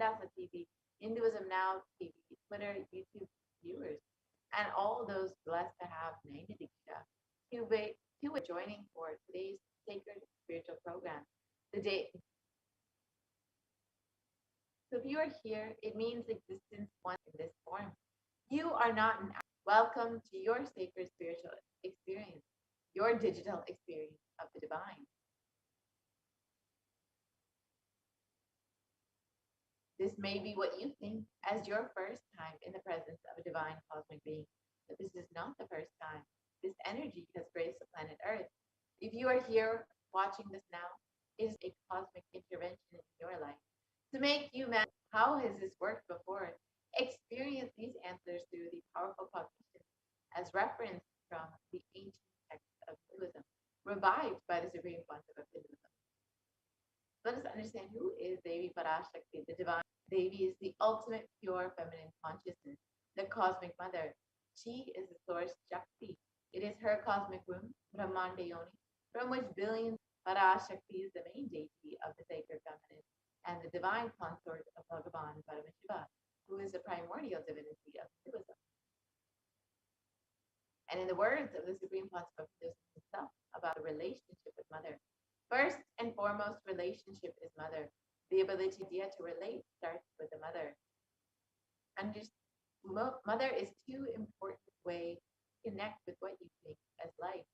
Dasa TV, Hinduism Now TV, Twitter, YouTube viewers, and all those blessed to have named Diksha to joining for today's sacred spiritual program. The day, so if you are here, it means existence once in this form. You are not an welcome to your sacred spiritual experience, your digital experience of the divine. This may be what you think as your first time in the presence of a divine cosmic being, but this is not the first time. This energy has graced the planet Earth. If you are here watching this now, it is a cosmic intervention in your life to make you man. How has this worked before? Experience these answers through the powerful cognition as referenced from the ancient text of Hinduism, revived by the supreme quantum of Hinduism. Let us understand who is Devi Parashakti, the divine. Devi is the ultimate pure feminine consciousness, the cosmic mother. She is the source Shakti. It is her cosmic womb, Brahmandayoni, from which billions. Parashakti is the main deity of the sacred feminine and the divine consort of Bhagavan Paramashiva, who is the primordial divinity of Hinduism. And in the words of the supreme concept of Hinduism himself about the relationship with mother, first and foremost relationship is mother. The ability to relate starts with the mother. Mother is too important way to connect with what you think as life.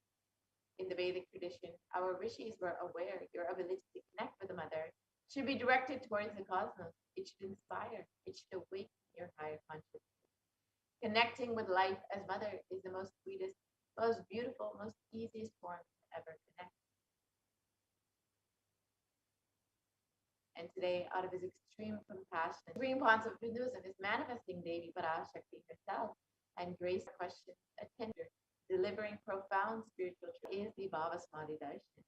In the Vedic tradition, our rishis were aware your ability to connect with the mother should be directed towards the cosmos. It should inspire. It should awaken your higher consciousness. Connecting with life as mother is the most sweetest, most beautiful, most easiest form to ever connect. And today, out of his extreme compassion, supreme bonds of Hinduism is manifesting Devi Parashakti herself and grace questions attention, delivering profound spiritual truth is the Bhava Samadhi Darshan.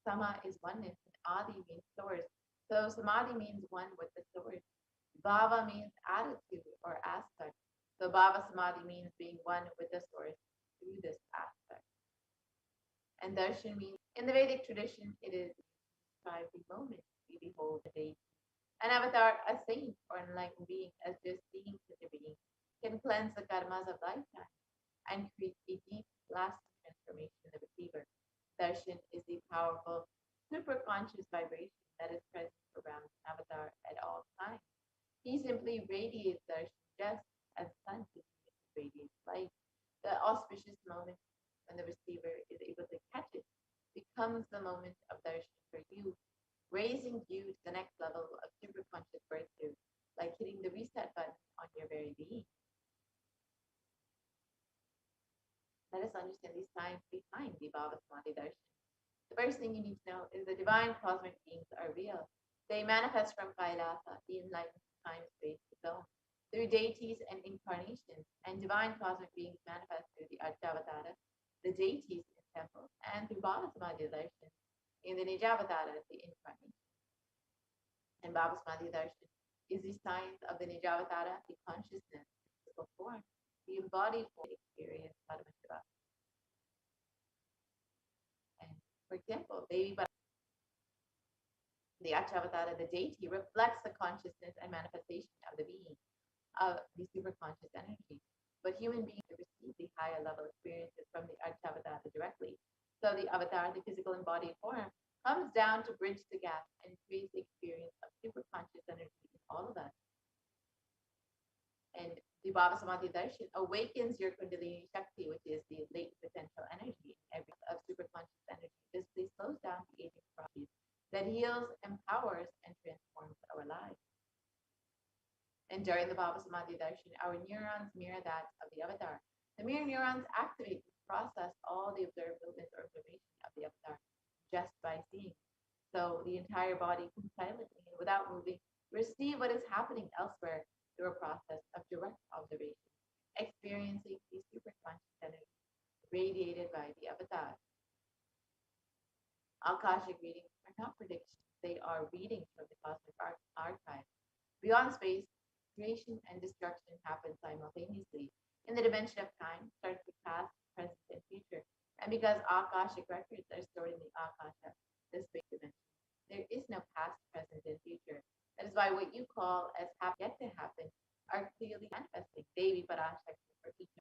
Sama is oneness, and Adi means source. So Samadhi means one with the source. Bhava means attitude or aspect. So Bhava Samadhi means being one with the source through this aspect. And Darshan means, in the Vedic tradition, it is described the moment we behold the deity. An avatar, a saint, or enlightened being, as just being such a being, can cleanse the karmas of lifetime and create a deep, lasting transformation in the receiver. Darshan is the powerful, superconscious vibration that is present around an avatar at all times. He simply radiates Darshan just as the sun continues to radiate light. The auspicious moment when the receiver is able to catch it becomes the moment of darshan for you, raising you to the next level of superconscious breakthrough, like hitting the reset button on your very being. Let us understand the science behind the Bhava Samadhi Darshan. The first thing you need to know is the divine cosmic beings are real. They manifest from Kailasa, the enlightened time-space zone, through deities and incarnations, and divine cosmic beings manifest through the Archavatara, the deities in temples, and through Bhava Samadhi Darshan in the Nijavatara, the incarnation. And Bhava Samadhi Darshan is the science of the Nijavatara, the consciousness, physical form, the embodied form experience Paramashiva. And for example, the Archavatara, the deity, reflects the consciousness and manifestation of the being, of the superconscious energy. But human beings receive the higher level experiences from the Archavatara directly. So the avatar, the physical embodied form, comes down to bridge the gap and create the experience of superconscious energy in all of us. And the Bhava Samadhi Darshan awakens your Kundalini Shakti, which is the latent potential energy of superconscious energy. This slows down the aging process that heals, empowers, and transforms our lives. And during the Bhava Samadhi Darshan, our neurons mirror that of the avatar. The mirror neurons activate and process all the observed movements or information of the avatar just by seeing. So the entire body can silently and without moving receive what is happening elsewhere through a process of direct observation, experiencing the superconscious energy radiated by the avatar. Akashic readings are not predictions, they are readings from the cosmic archive. Beyond space, creation and destruction happen simultaneously. In the dimension of time, starts with past, present, and future. And because Akashic records are stored in the Akasha, the space dimension. There is no past, present, and future. That is why what you call as yet to happen are clearly manifesting. Devi Parashakti for each.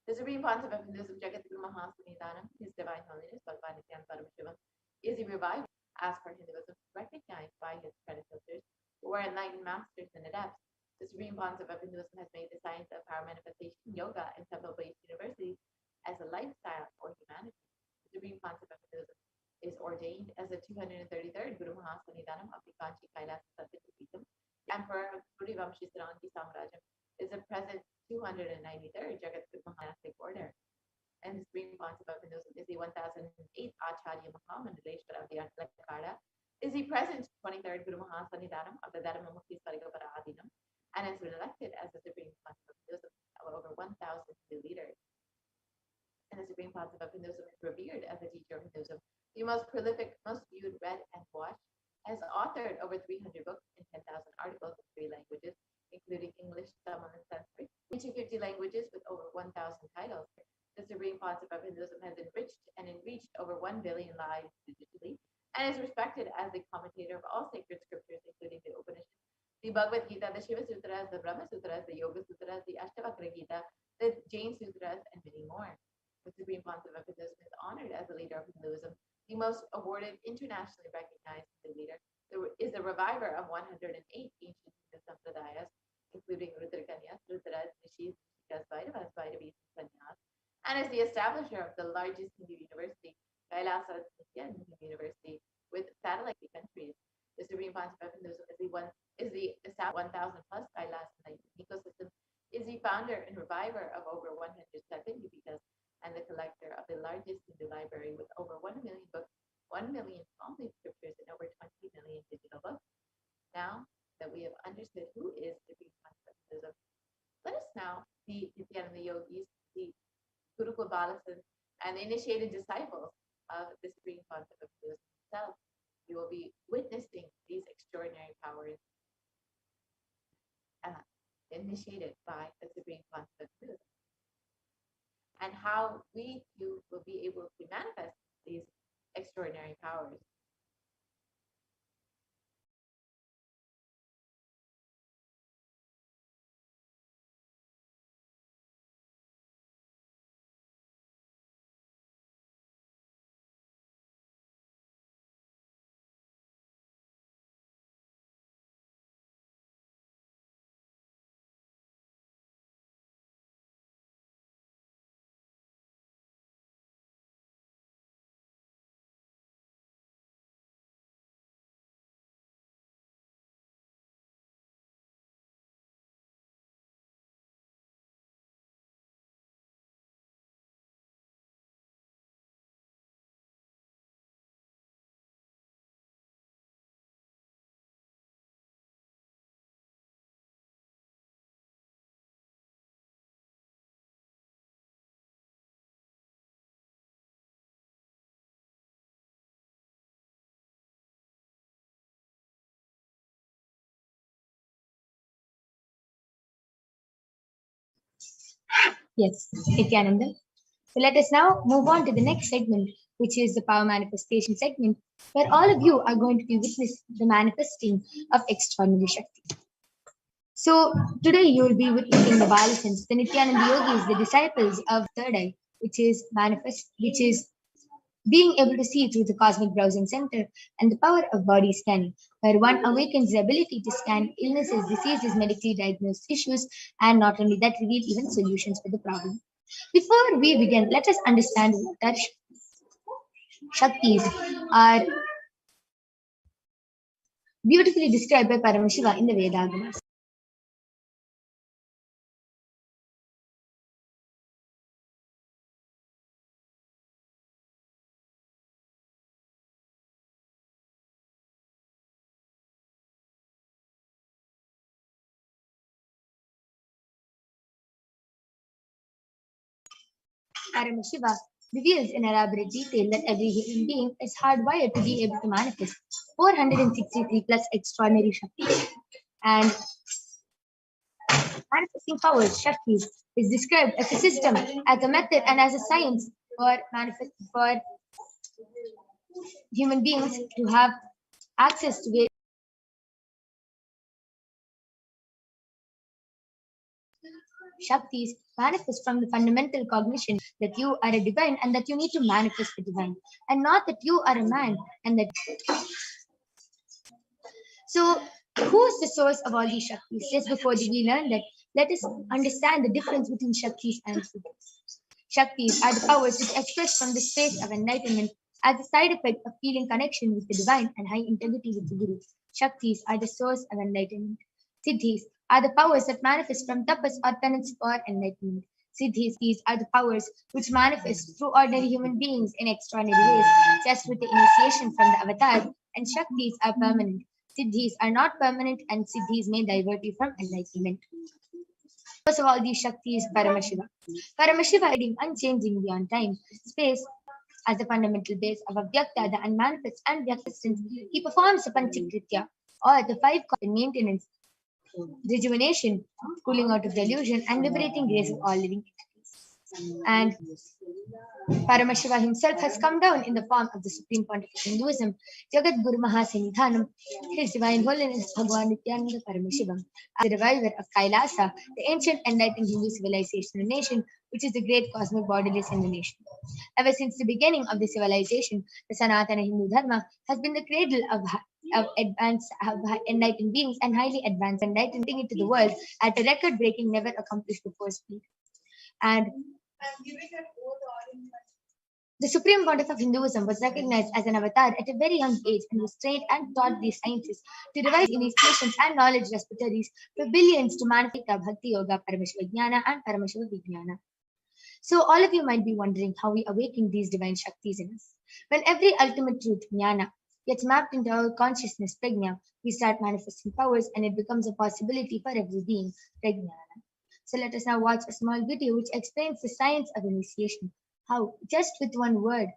The Supreme Concept of Hinduism, Jagadguru Mahasanidanam, His Divine Holiness, Bhagavan Nithyananda Paramashivam, is a revival as per Hinduism, recognized by his predecessors, who are enlightened masters and adepts. The Supreme Concept of Hinduism has made the science of power manifestation, yoga, and temple-based universities as a lifestyle for humanity. The Supreme Concept of Hinduism is ordained as the 233rd Guru Mahasanidanam of the Kanchi Kailas Satyapitam. The Emperor Surivamshi Sarangi Samrajam is the present 293rd Jagat Monastic order. And the Supreme Concept of Hinduism is the 1008th Acharya Mahamandaleshwara of the Antlakada, is the present 23rd Guru Mahasanidanam of the Dharmamukhi Sarigapara Adinam, and has been elected as the Supreme Concept of Hinduism of over 1,000 leaders. And the Supreme Concept of Hinduism is revered as a teacher of Hinduism, the most prolific, most viewed, read, and watched, has authored over 300 books in 10,000 articles in 3 languages, including English, Tamil, and Sanskrit, reaching 50 languages with over 1,000 titles. The Supreme Concept of Hinduism has enriched and enriched over 1 billion lives digitally, and is respected as the commentator of all sacred scriptures, including the Upanishads, the Bhagavad Gita, the Shiva Sutras, the Brahma Sutras, the Yoga Sutras, the Ashtavakra Gita, the Jain Sutras, and many more. The Supreme Concept of Hinduism is honored as the leader of Hinduism, the most awarded, internationally recognized Hindu leader, is the reviver of 108 ancient Hindu sampradayas, including Rudrakanyas, Rudras, Nishis, Nishikas, Vaidavas, Vaidavas, and Sanyas, and is the establisher of the largest Hindu university, Kailasa Nithyananda University, with satellite countries. The Supreme Concept of Hinduism is the 1,000 plus Kailasa ecosystem, is the founder and reviver of over 100 Satyapitas, and the collector of the largest Hindu library with over 1 million books, 1 million Pali scriptures, and over 20 million digital books. Now that we have understood who is the Supreme Concept of Hinduism, let us now see Nithyananda yogis, the Gurukul Balasans, and the initiated disciples of the Supreme Concept of Hinduism itself. You will be witnessing these extraordinary powers initiated by the Supreme Concept of Hinduism, and how we too will be able to manifest these extraordinary powers. Yes, Nityananda. So let us now move on to the next segment, which is the power manifestation segment, where all of you are going to be witness the manifesting of extraordinary Shakti. So today you will be witnessing the Balasans, the Nityananda yogis, the disciples of third eye, which is being able to see through the cosmic browsing center, and the power of body scanning, where one awakens the ability to scan illnesses, diseases, medically diagnosed issues, and not only that, reveal even solutions for the problem. Before we begin, let us understand that Shaktis are beautifully described by Paramashiva in the Vedagamas. Paramashiva reveals in elaborate detail that every human being is hardwired to be able to manifest 463 plus extraordinary Shaktis. And manifesting powers, Shaktis, is described as a system, as a method, and as a science for human beings to have access to various Shaktis manifest from the fundamental cognition that you are a divine and that you need to manifest the divine, and not that you are a man and that. So, who is the source of all these Shaktis? Just before we learn that, let us understand the difference between Shaktis and Siddhis. Shaktis are the powers which express from the space of enlightenment as a side effect of feeling connection with the divine and high integrity with the Guru. Shaktis are the source of enlightenment. Siddhis are the powers that manifest from tapas or penance for enlightenment. Siddhis are the powers which manifest through ordinary human beings in extraordinary ways, just with the initiation from the avatar, and Shaktis are permanent. Siddhis are not permanent, and Siddhis may divert you from enlightenment. First of all, these Shakti is Paramashiva. Paramashiva is unchanging beyond time, space, as the fundamental base of Avyakta, the unmanifest and Vyaktistance. He performs the Panchakritya, or the five maintenance, rejuvenation, cooling out of delusion, and liberating grace of all living entities. And Paramashiva himself has come down in the form of the Supreme Pontiff of Hinduism, Jagat Guru Mahasanidhanam, His Divine Holiness Bhagwan Nithyananda Paramashivam, as the reviver of Kailasa, the ancient enlightened Hindu civilization and nation, which is the great cosmic bodiless nation. Ever since the beginning of the civilization, the Sanatana Hindu Dharma has been the cradle of enlightened beings and highly advanced enlightened into the world at a record-breaking, never accomplished before speed. And the Supreme Pontiff of Hinduism was recognized as an avatar at a very young age and was trained and taught these sciences to revise initiations and knowledge repositories for billions to manifest Bhakti Yoga, Paramashiva Jnana, and Paramashiva Vijnana. So all of you might be wondering how we awaken these divine Shaktis in us. When every ultimate truth, Jnana, gets mapped into our consciousness, Prajna, we start manifesting powers and it becomes a possibility for every being, Prajnana. So let us now watch a small video which explains the science of initiation. How, just with one word,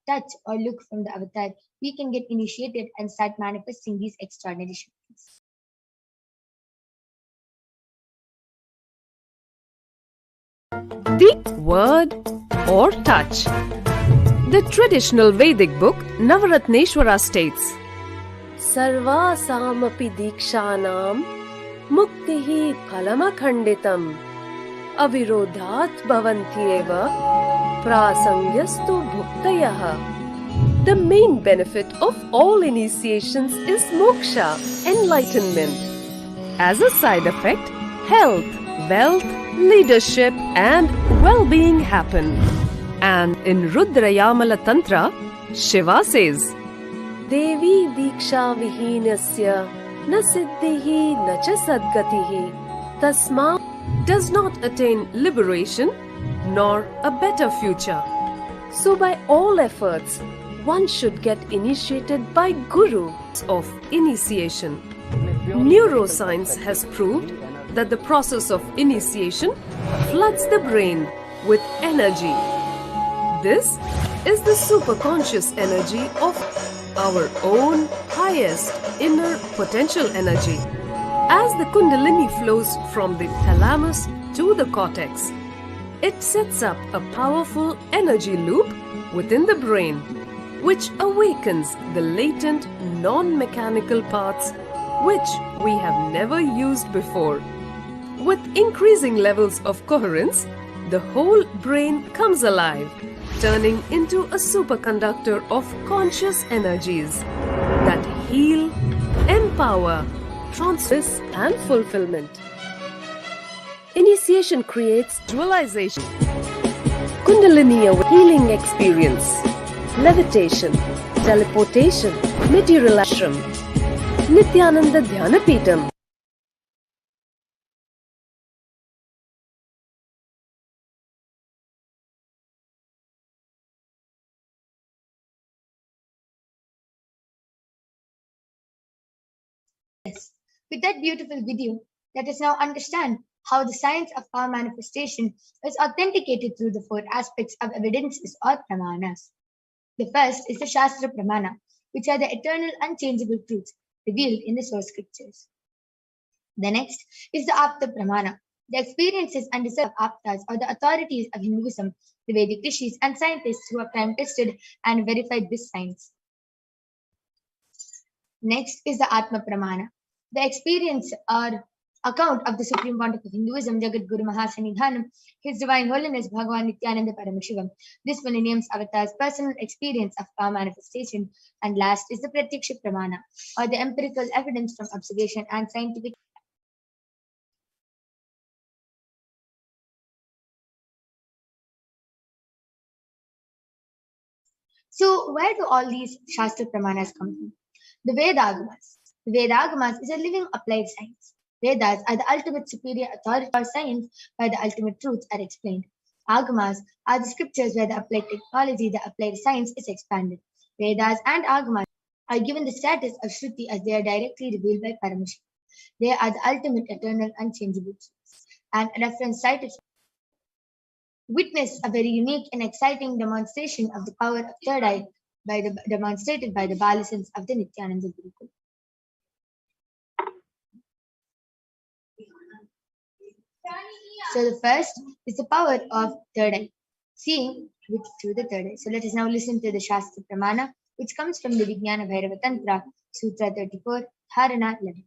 touch, or look from the avatar, we can get initiated and start manifesting these extraordinary Shaktis. The word or touch. The traditional Vedic book Navaratneshwara states, Sarvasamapi dikshanam muktihi phalamakhanditam avirodhat bhavantyeva prasangyastu bhuktayah. The main benefit of all initiations is moksha, enlightenment. As a side effect, health, wealth, leadership and well-being happen. And in Rudrayamala Tantra, Shiva says, Devi diksha vihinasya na siddhihi na cha sadgatihi tasma does not attain liberation nor a better future. So by all efforts, one should get initiated by Guru of initiation. Neuroscience has proved that the process of initiation floods the brain with energy. This is the superconscious energy of our own highest inner potential energy. As the Kundalini flows from the thalamus to the cortex, it sets up a powerful energy loop within the brain, which awakens the latent non-mechanical parts which we have never used before. With increasing levels of coherence, the whole brain comes alive, turning into a superconductor of conscious energies that heal, empower, transfer, and fulfillment. Initiation creates dualization, Kundalini healing experience, levitation, teleportation, materialization, Nithyananda Dhyanapitham. Yes. With that beautiful video, let us now understand how the science of power manifestation is authenticated through the four aspects of evidences or pramanas. The first is the Shastra Pramana, which are the eternal unchangeable truths revealed in the source scriptures. The next is the Apta Pramana, the experiences and research of Aptas or the authorities of Hinduism, the Vedic rishis and scientists who have time tested and verified this science. Next is the Atma Pramana, the experience or account of the Supreme Pontiff of Hinduism, Jagat Guru Mahasanidhanam, His Divine Holiness Bhagavan Nithyananda Paramashivam. This millennium's avatar's personal experience of power manifestation. And last is the Pratyaksha Pramana, or the empirical evidence from observation and scientific. So, where do all these Shastra Pramanas come from? The Vedagamas. The Vedagamas is a living applied science. Vedas are the ultimate superior authority or science where the ultimate truths are explained. Agamas are the scriptures where the applied technology, the applied science is expanded. Vedas and Agamas are given the status of Shruti as they are directly revealed by Paramashiva. They are the ultimate eternal unchangeable truths. And a reference cited witness a very unique and exciting demonstration of the power of third eye demonstrated by the Balasans of the Nithyananda Gurukul. So the first is the power of third eye, seeing through the third eye. So let us now listen to the Shastra Pramana, which comes from the Vijnana Bhairava Tantra, Sutra 34, Dharana 11.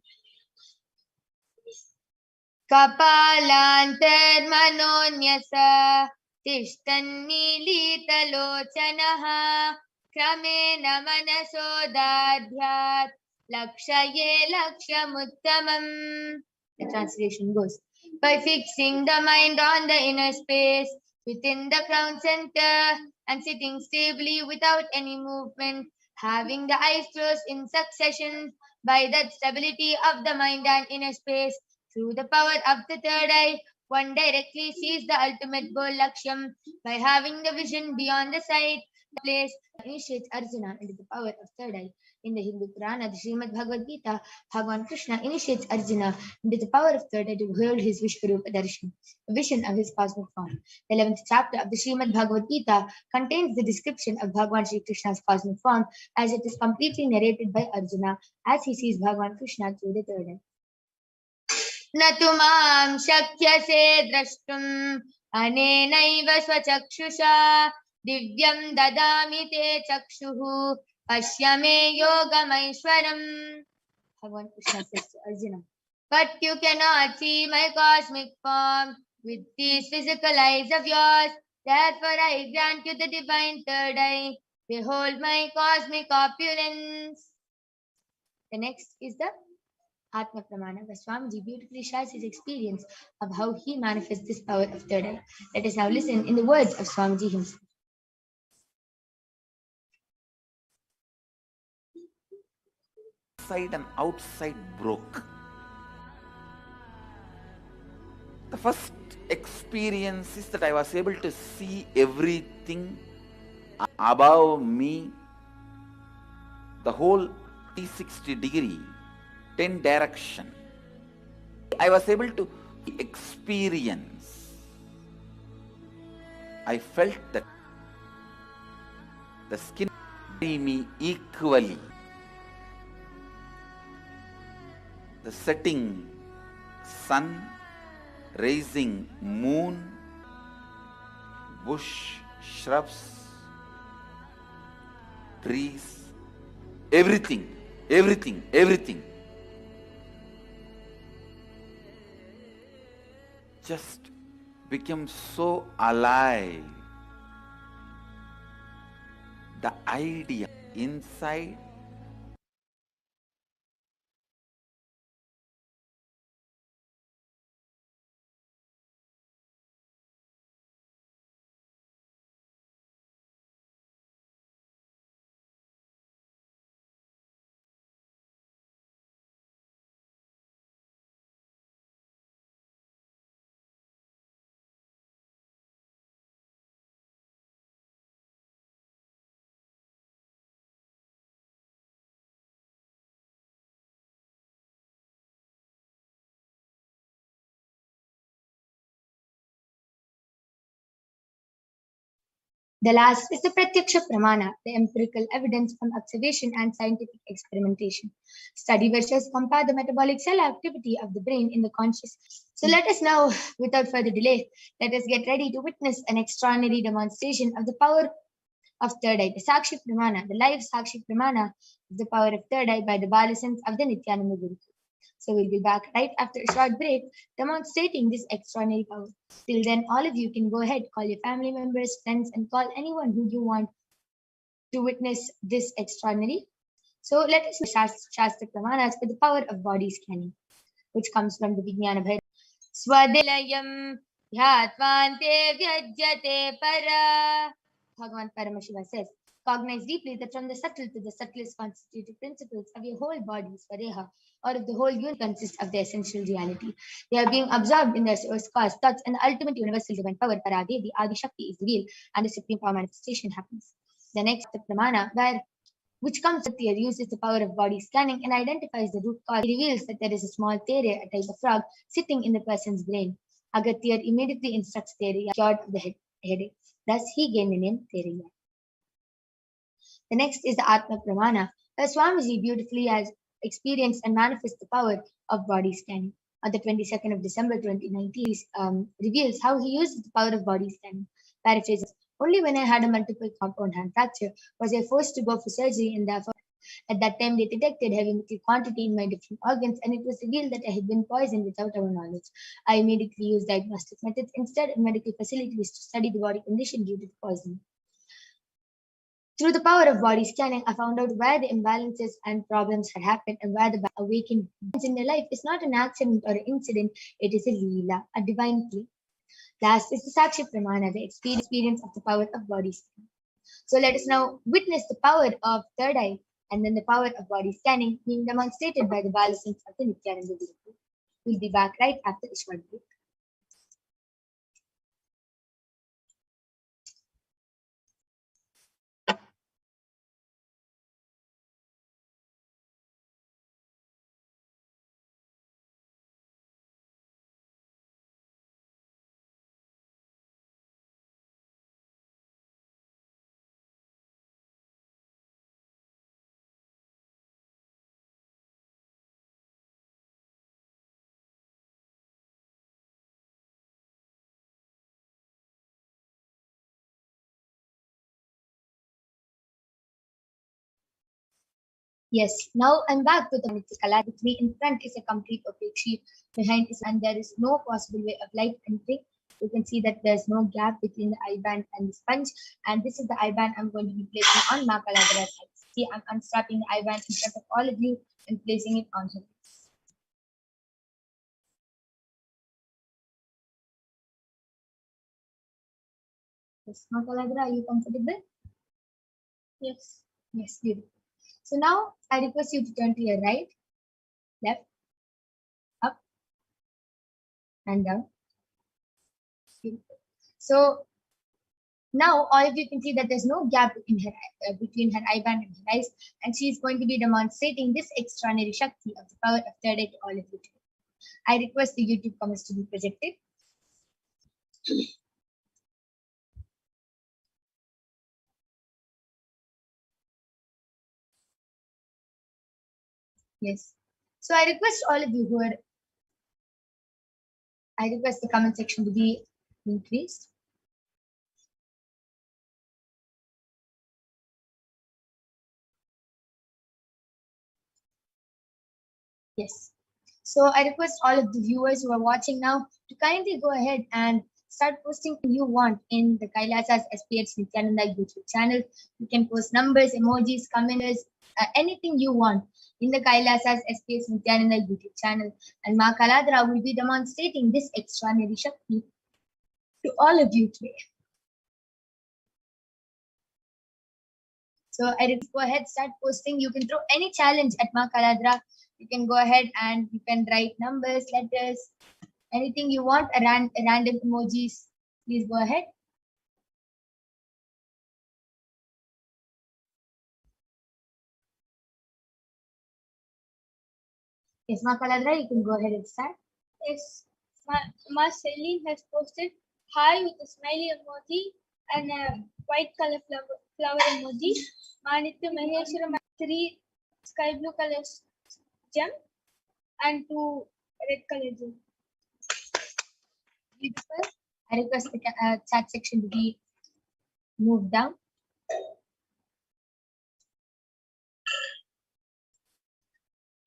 Kapalantarmanonyasa tishtannilitalochanaha kramen manasodadhyat lakshaye lakshamuttamam. The translation goes, by fixing the mind on the inner space within the crown center and sitting stably without any movement, having the eyes closed in succession, by that stability of the mind and inner space, through the power of the third eye, one directly sees the ultimate goal Lakshyam by having the vision beyond the sight. The place initiates Arjuna into the power of third eye. In the Hindu Purana, the Srimad Bhagavad Gita, Bhagavan Krishna initiates Arjuna into the power of third eye to behold his Vishwarupa Darshan, a vision of his cosmic form. The 11th chapter of the Srimad Bhagavad Gita contains the description of Bhagavan Sri Krishna's cosmic form as it is completely narrated by Arjuna as he sees Bhagavan Krishna through the third eye. न तु मां शक्यसे द्रष्टुम् अनेनैव स्वचक्षुषा दिव्यं ददामि ते चक्षुः पश्य मे योगमैश्वरम्. Bhagavan Krishna says to Arjuna, but you cannot see my cosmic form with these physical eyes of yours. Therefore I grant you the divine third eye. Behold my cosmic opulence. The next is the Atma Pramana, where Swamiji beautifully shares his experience of how he manifests this power of third eye. Let us now listen in the words of Swamiji himself. Inside and outside broke. The first experience is that I was able to see everything above me, the whole 360 degree, 10 direction. I was able to experience. I felt that the skin see me equally. The setting sun, rising moon, bush, shrubs, trees, everything just became so alive. The idea inside The last is the Pratyaksha Pramana, the empirical evidence from observation and scientific experimentation. Study versus compare the metabolic cell activity of the brain in the conscious. So let us now, without further delay, let us get ready to witness an extraordinary demonstration of the power of third eye. The Sakshi Pramana, the live Sakshi Pramana is the power of third eye by the Balasans of the Nithyananda Guru. So we'll be back right after a short break, demonstrating this extraordinary power. Till then, all of you can go ahead, call your family members, friends, and call anyone who you want to witness this extraordinary. So let us know Shastra Pramanas for the power of body scanning, which comes from the Vijnana Bhairava. Swadilayam Dhyattvante Vyajyate Para. Bhagavan Paramashiva says, cognize deeply that from the subtle to the subtlest constitutive principles of your whole body, Swadeha, or of the whole universe consists of the essential reality. They are being absorbed in their source cause, thoughts, and the ultimate universal divine power, Parade, the Adi Shakti, is revealed, and the supreme power manifestation happens. The next, the Pramana, which comes with theory, uses the power of body scanning and identifies the root cause. It reveals that there is a small tere, a type of frog, sitting in the person's brain. Agatya immediately instructs Tere cured of the headache. Thus, he gained the name Tere. The next is the Atma Pramana, where Swamiji beautifully has experienced and manifests the power of body scanning. On the 22nd of December 2019, reveals how he uses the power of body scanning. Paraphrases, only when I had a multiple compound hand fracture was I forced to go for surgery, and therefore at that time they detected heavy metal quantity in my different organs, and it was revealed that I had been poisoned without our knowledge. I immediately used diagnostic methods instead of medical facilities to study the body condition due to the poisoning. Through the power of body scanning, I found out where the imbalances and problems had happened and where the awakened in their life is not an accident or an incident, it is a leela, a divine play. Last is the Sakshi Pramana, the experience of the power of body scanning. So let us now witness the power of third eye and then the power of body scanning being demonstrated by the Balasans of the Nithyananda Guru. We'll be back right after this short break. Yes, now I'm back with the Kala. With me in front is a complete opaque sheet. Behind is and there is no possible way of light entering. You can see that there's no gap between the eye band and the sponge. And this is the eye band I'm going to be placing on Makaladra's eyes. See, I'm unstrapping the eye band in front of all of you and placing it on her. Yes, Makaladra, are you comfortable? Yes. Yes, beautiful. So now I request you to turn to your right, left, up, and down. Beautiful. So now all of you can see that there's no gap in her, between her eye band and her eyes, and she's going to be demonstrating this extraordinary Shakti of the power of third eye to all of you today. I request the YouTube comments to be projected. Yes. So I request all of you I request the comment section to be increased. Yes. So I request all of the viewers who are watching now to kindly go ahead and start posting what you want in the Kailasa's HDH Nithyananda YouTube channel. You can post numbers, emojis, comments, anything you want in the Kailasa's HDH Nithyananda YouTube channel. And Ma Kaladra will be demonstrating this extraordinary Shakti to all of you today. So I go ahead, start posting. You can throw any challenge at Ma Kaladra. You can go ahead and you can write numbers, letters, anything you want, random emojis. Please go ahead. Yes, Ma Kaladra, you can go ahead and start. Yes, Ma Celine has posted hi with a smiley emoji and a white color flower emoji. Manitya Maheshwara 3 sky blue color gem and 2 red color gem. Beautiful. I request the chat section to be moved down.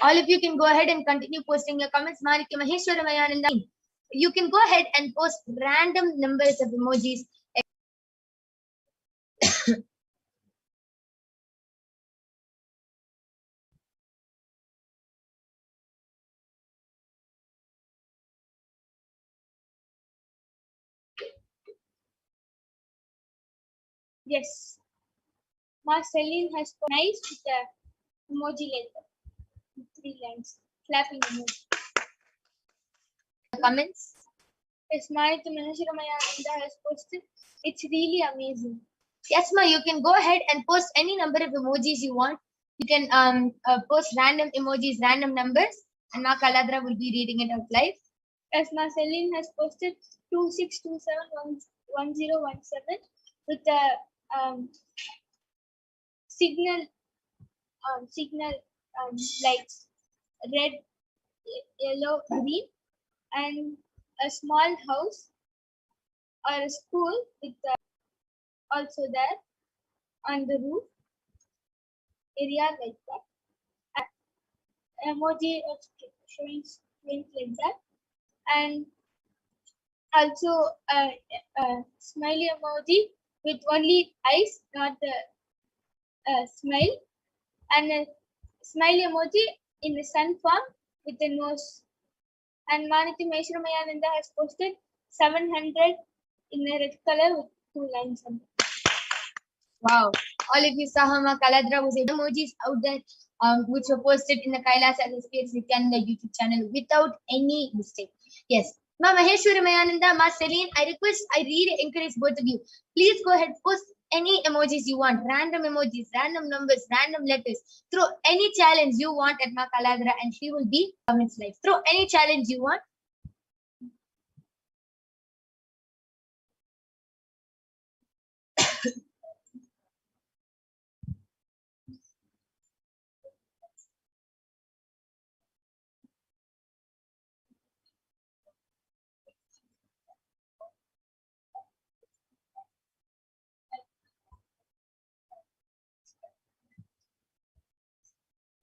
All of you can go ahead and continue posting your comments. Manikya Maheshwara Mayananda. You can go ahead and post random numbers of emojis. Yes. Marceline has nice with the emoji letter. 3 lines. Clapping emoji. Comments. Yes, Manikya Maheshwara Mayananda has posted. It's really amazing. Yes, ma, you can go ahead and post any number of emojis you want. You can post random emojis, random numbers, and Ma Kaladra will be reading it out live. As Marceline has posted 26271017 with the signal lights red, yellow, green, and a small house or a school with also there on the roof area like that. Emoji of showing strength like that, and also a smiley emoji with only eyes, not the smile, and a smiley emoji in the sun form with the nose. And Manikya Maheshwara Mayananda has posted 700 in a red color with 2 lines on it. Wow. All of you saw how Ma Kaladra was emojis out there, which were posted in the Kailas HDH Nithyananda YouTube channel without any mistake. Yes. Ma Maheshwari Mayananda, Ma Celine, I really encourage both of you. Please go ahead, post any emojis you want, random emojis, random numbers, random letters. Throw any challenge you want at Ma Kaladra and she will be comments live. Throw any challenge you want.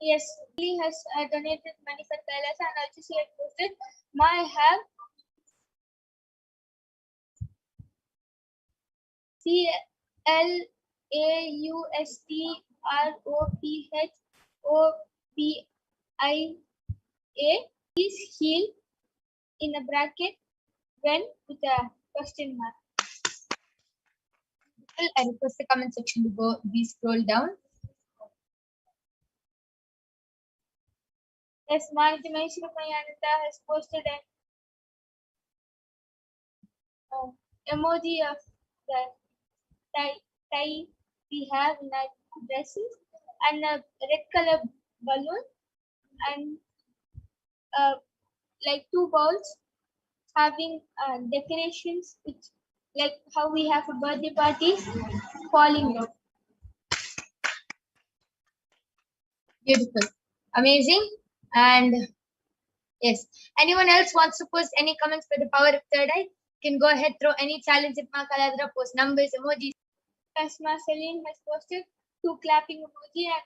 Yes, he has donated money for Kailas, and also she has posted, I have CLAUSTROPHOBIA is healed in a bracket when with a question mark. I request the comment section to be scroll down. Yes, Manikya Maheshwara Mayananda has posted an emoji of the tie we have in our dresses, and a red color balloon, and like 2 bowls having decorations, which like how we have a birthday party falling down. Beautiful. Amazing. And yes, anyone else wants to post any comments for the power of third eye? Can go ahead, throw any challenge at Ma Kaladra, post numbers, emojis. As Marceline has posted 2 clapping emoji and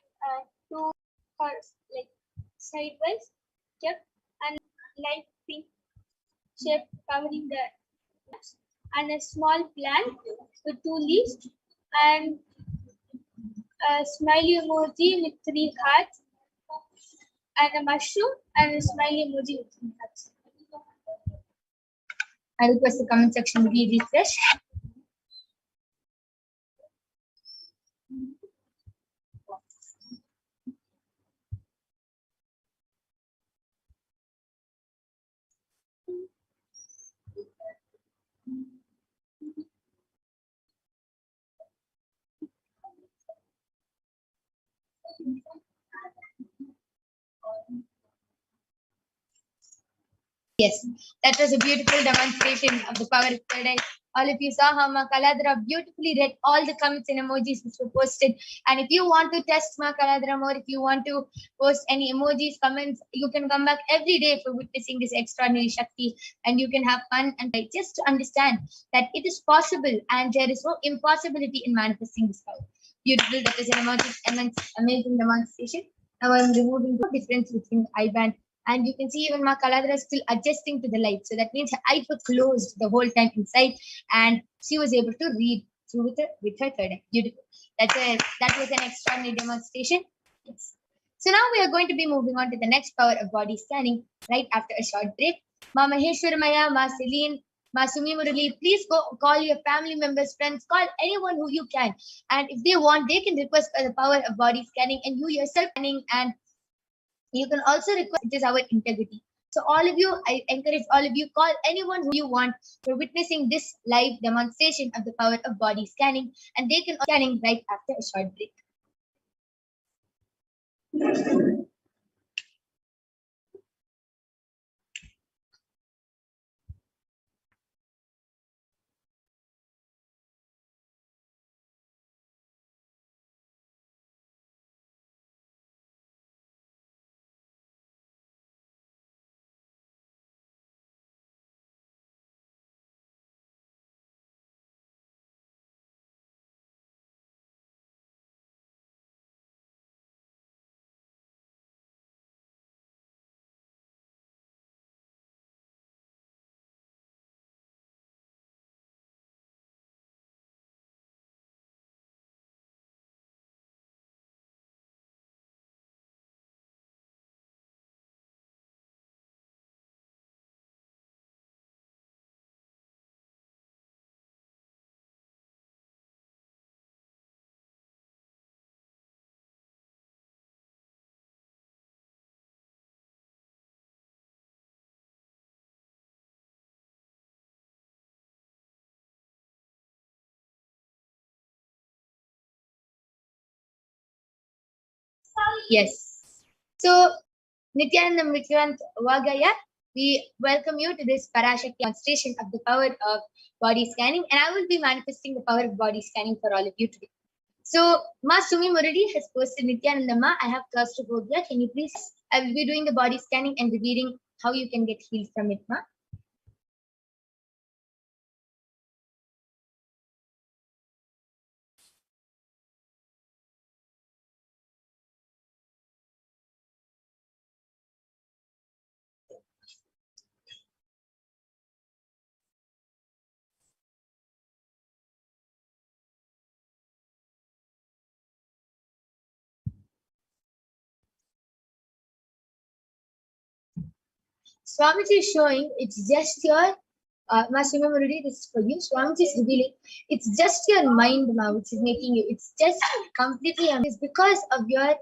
2 hearts like sideways, yep, and light pink shape covering the nuts, and a small plant with 2 leaves, and a smiley emoji with 3 hearts, and a mushroom, and a smiley emoji with 3 hearts. I request the comment section to be refreshed. Yes, that was a beautiful demonstration of the power of third eye. All of you saw how Ma Kaladra beautifully read all the comments and emojis which were posted. And if you want to test Ma Kaladra more, if you want to post any emojis, comments, you can come back every day for witnessing this extraordinary Shakti, and you can have fun and just to understand that it is possible and there is no impossibility in manifesting this power. Beautiful. That was an amazing demonstration. Now I'm removing the difference between the eye band. And you can see even Ma Kaladra is still adjusting to the light. So that means her eyes were closed the whole time inside, and she was able to read through with her third eye. Beautiful. That was an extraordinary demonstration. Yes. So now we are going to be moving on to the next power of body scanning right after a short break. Ma Maheshwaramaya, Ma Celine, Ma Sumi Murali, please go call your family members, friends, call anyone who you can. And if they want, they can request for the power of body scanning, and you yourself scanning, and you can also request it is our integrity. So all of you, I encourage all of you, call anyone who you want for witnessing this live demonstration of the power of body scanning, and they can scanning right after a short break. Yes. So, Nithyananda Vikrant Vagaya, we welcome you to this Parashakti demonstration of the power of body scanning, and I will be manifesting the power of body scanning for all of you today. So, Ma Sumi Murali has posted Nithyananda Ma, I have claustrophobia. Can you please? I will be doing the body scanning and revealing how you can get healed from it, Ma. Swamiji is showing it's just your Masima Murali, this is for you. Swamiji is revealing it's just your mind now which is making you. It's just completely it's because of your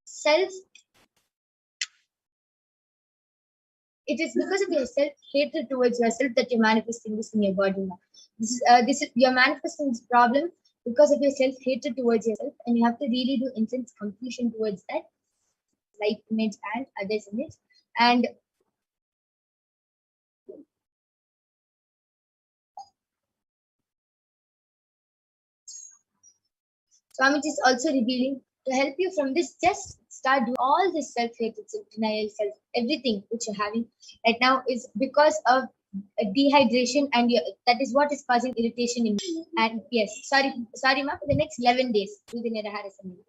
self. It is because of your self hatred towards yourself that you're manifesting this in your body now. This is you're manifesting this problem because of your self hatred towards yourself, and you have to really do intense completion towards that life image and others image. And Swamiji is also revealing to help you from this, just start doing all this self-hatred, self-denial, everything which you're having right now is because of dehydration, and that is what is causing irritation in you. And yes, sorry, ma, for the next 11 days, do the Nirahara Samyama.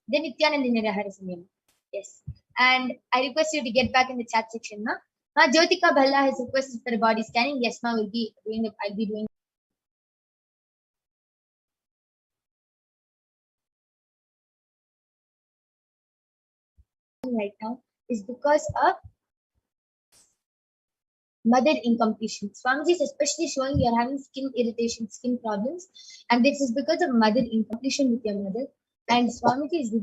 Then Nityananda Nirahara Samyama. Yes. And I request you to get back in the chat section, ma. Ma Jyotika Bhalla has requested for a body scanning. Yes, ma, I'll be doing right now is because of mother incompletion. Swamiji is especially showing you are having skin irritation, skin problems, and this is because of mother incompletion with your mother. And Swamiji is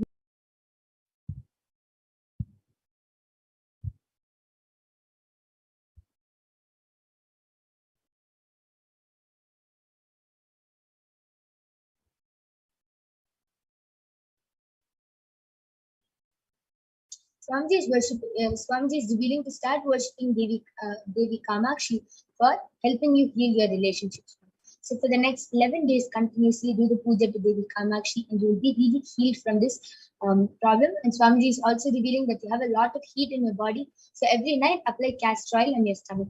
Swamiji is willing to start worshipping Devi Kamakshi for helping you heal your relationships. So for the next 11 days, continuously do the puja to Devi Kamakshi, and you will be really healed from this problem. And Swamiji is also revealing that you have a lot of heat in your body. So every night, apply castor oil on your stomach.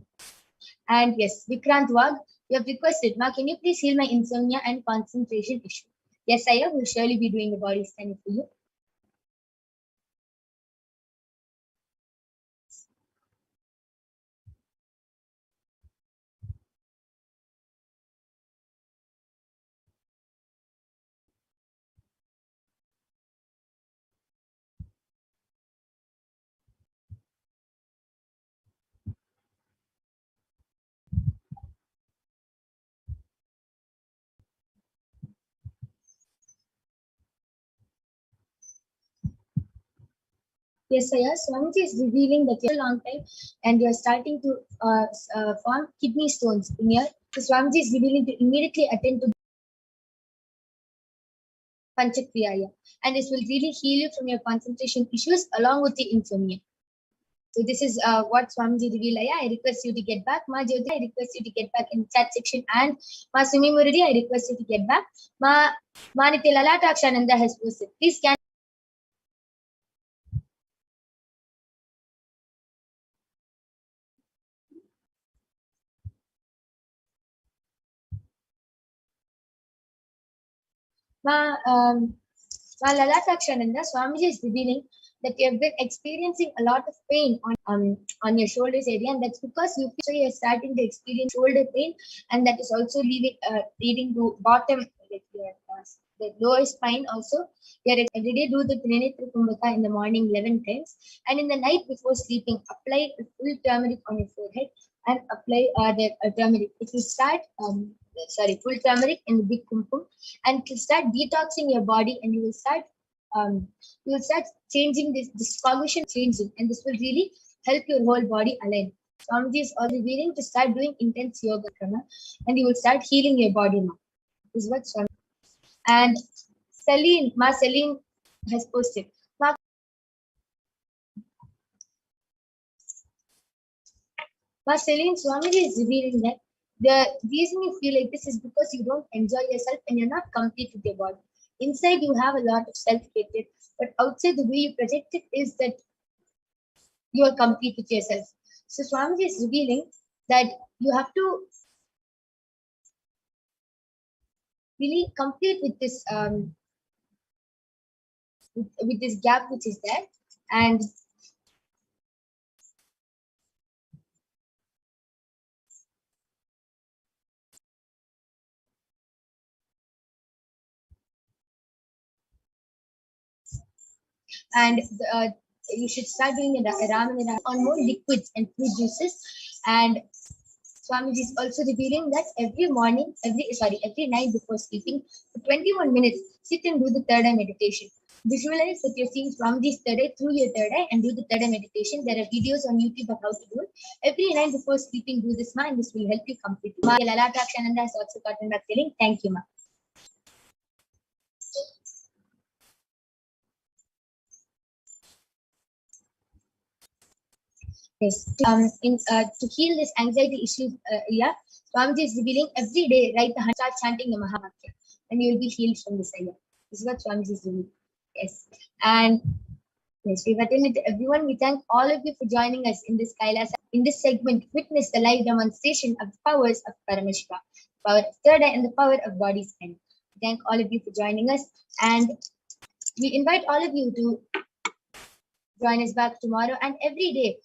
And yes, Vikrant Wag, you have requested, Ma, can you please heal my insomnia and concentration issue? Yes, I will surely be doing the body scanning for you. Yes, Saya. Swamiji is revealing that you're a long time and you're starting to form kidney stones in your. So Swamiji is revealing to immediately attend to Panchakriyaya, and this will really heal you from your concentration issues along with the insomnia. So this is what Swamiji revealed. I request you to get back. Ma Jyoti, I request you to get back in chat section. And Ma Sumi Muradi, I request you to get back. Ma Nitya Lalatakshananda has posted. Please can. Ma Lalatakshananda, Swamiji is revealing that you have been experiencing a lot of pain on your shoulders area, and that's because you're starting to experience shoulder pain, and that is also leading to bottom, like the lower spine also. Every day do the Trinitra Kumbhaka in the morning 11 times, and in the night before sleeping, apply full turmeric on your forehead and apply the turmeric. If you start full turmeric in the big kumpum, and to start detoxing your body, and you will start changing this cognition changing, and this will really help your whole body align. Swamiji is already willing to start doing intense yoga krama, and you will start healing your body now. This is what Swamiji. And Celine has posted. Celine, Swamiji is revealing that the reason you feel like this is because you don't enjoy yourself and you're not complete with your body. Inside, you have a lot of self-hatred, but outside, the way you project it is that you are complete with yourself. So Swamiji is revealing that you have to really complete with this with this gap which is there, and you should start doing a ramen on more liquids and fruit juices. And Swamiji is also revealing that every night before sleeping, for 21 minutes, sit and do the third eye meditation. Visualize that you're seeing Swamiji's third eye through your third eye and do the third eye meditation. There are videos on YouTube of how to do it. Every night before sleeping, do this, ma, and this will help you completely. Ma Lalatakshananda has also gotten back telling, thank you, ma. Yes. To heal this anxiety issue, Swamiji is revealing every day, right? Start chanting the Mahavakya, and you will be healed from this area. This is what Swamiji is doing. Yes. And yes, we've attended to everyone. We thank all of you for joining us in this Kailasa. In this segment, witness the live demonstration of the powers of Paramashiva, power of third eye, and the power of body's end. We thank all of you for joining us, and we invite all of you to join us back tomorrow and every day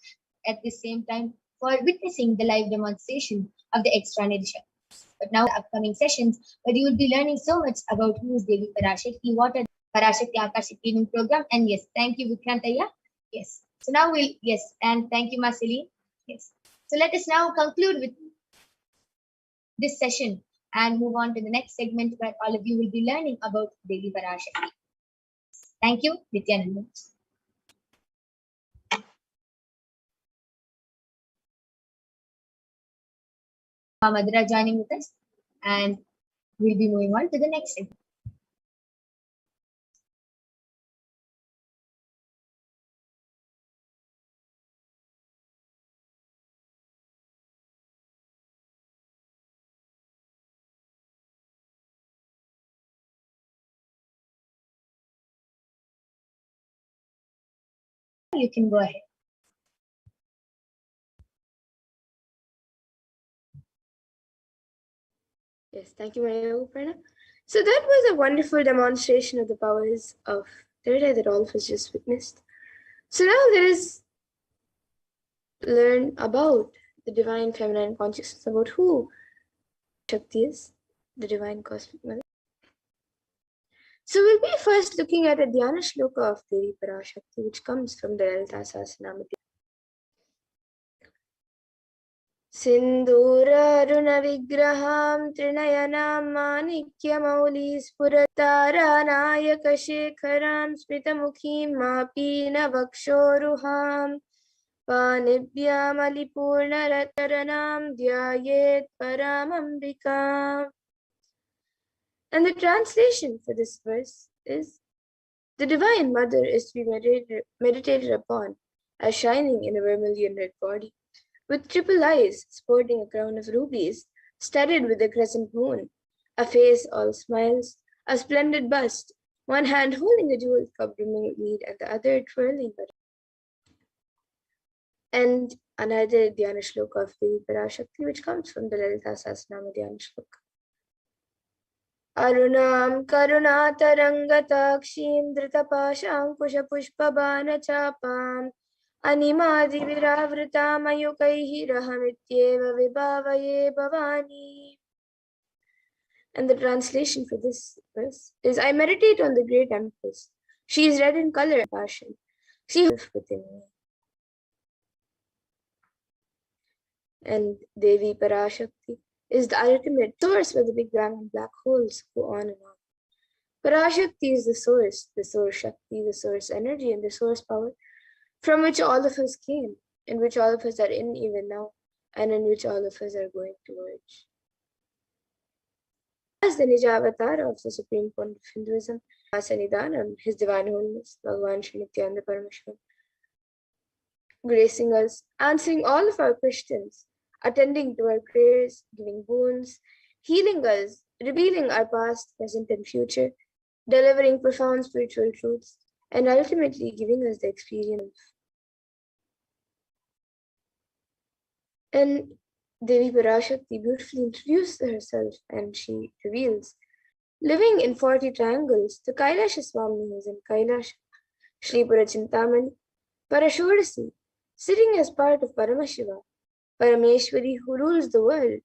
at the same time for witnessing the live demonstration of the extraordinary Shakti. But now the upcoming sessions, where you will be learning so much about who is Devi Parashakti, what are Parashakti Akashic Training Program, and yes, thank you, Vikrantaya. Yes. So now and thank you, Marceline. Yes. So let us now conclude with this session and move on to the next segment where all of you will be learning about Devi Parashakti. Thank you, Nithyananda. Madhura joining with us, and we'll be moving on to the next segment. You can go ahead. Yes, thank you, Mayaparna. So that was a wonderful demonstration of the powers of third eye that all of us just witnessed. So now let us learn about the divine feminine consciousness, about who Shakti is, the divine cosmic mother. So we'll be first looking at a Dhyana Shloka of Devi Parashakti, which comes from the Lalita Sahasranama. सिन्दूरारुणविग्रहां त्रिनयनां माणिक्यमौलिस्फुरतारानायकशेखरां स्मितमुखीं मापीनवक्षोरुहां पाणिभ्यामलिपूर्णरतरनां ध्यायेत् परामम्बिकाम्. And the translation for this verse is, the Divine Mother is to be meditated upon as shining in a vermilion red body, with triple eyes, sporting a crown of rubies, studded with a crescent moon, a face all smiles, a splendid bust, one hand holding a jeweled cup brimming with mead, and the other twirling it. And another Dhyana Shloka of Devi Parashakti, which comes from the Lalita Sahasranama Dhyana Shloka. Arunam karunatarangatakshin dhritapaşankuşapuşpabanachapam animadiviravritamayukaihi rahamityeva vibhavaye bhavani. And the translation for this verse is, I meditate on the great Empress. She is red in color and passion. She lives within me. And Devi Parashakti is the ultimate source where the Big Bang and black holes go on and on. Parashakti is the source Shakti, the source energy, and the source power from which all of us came, in which all of us are in even now, and in which all of us are going towards. As the Nija avatar of the Supreme Point of Hinduism, Sannidhanam, His Divine Holiness, Bhagavan Shri Nithyananda Paramashivam, gracing us, answering all of our questions, attending to our prayers, giving boons, healing us, revealing our past, present, and future, delivering profound spiritual truths, and ultimately giving us the experience. And Devi Parashakti beautifully introduces herself, and she reveals, living in 40 triangles, the Kailasha Swami is in Kailasha, Shri Purachintamani, Parashodasi, sitting as part of Paramashiva, Parameshwari who rules the world,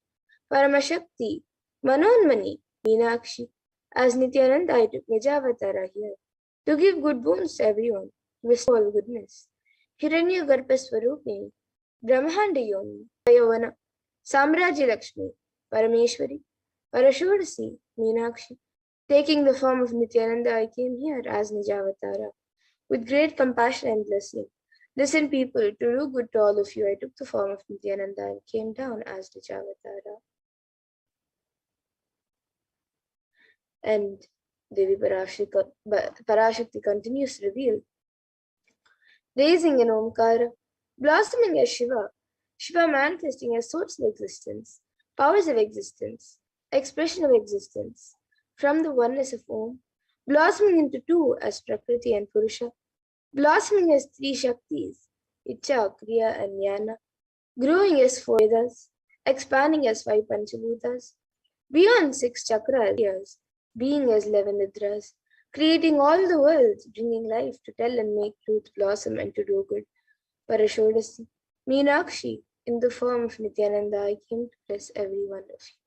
Paramashakti, Manonmani, Meenakshi, as Nithyananda I took Nijavatara here, to give good boons to everyone, to bestow all goodness. Hiranya Garpaswarupini, Brahmanda Yoni, Vayavana, Samraji Lakshmi, Parameshwari, Parashodasi, Meenakshi. Taking the form of Nithyananda, I came here as Nijavatara. With great compassion and blessing, listen people, to do good to all of you, I took the form of Nithyananda and came down as Nijavatara. And Devi Parashakti continues to reveal, raising in Omkara, blossoming as Shiva, Shiva manifesting as source of existence, powers of existence, expression of existence, from the oneness of Om, blossoming into two as Prakriti and Purusha, blossoming as three Shaktis, Icha, Kriya, and Jnana, growing as 4 Vedas, expanding as 5 Panchabhutas, beyond 6 chakras, being as 11 Nidras, creating all the worlds, bringing life to tell and make truth blossom and to do good. Parashodasi, Meenakshi, in the form of Nithyananda, I came to bless every one of you.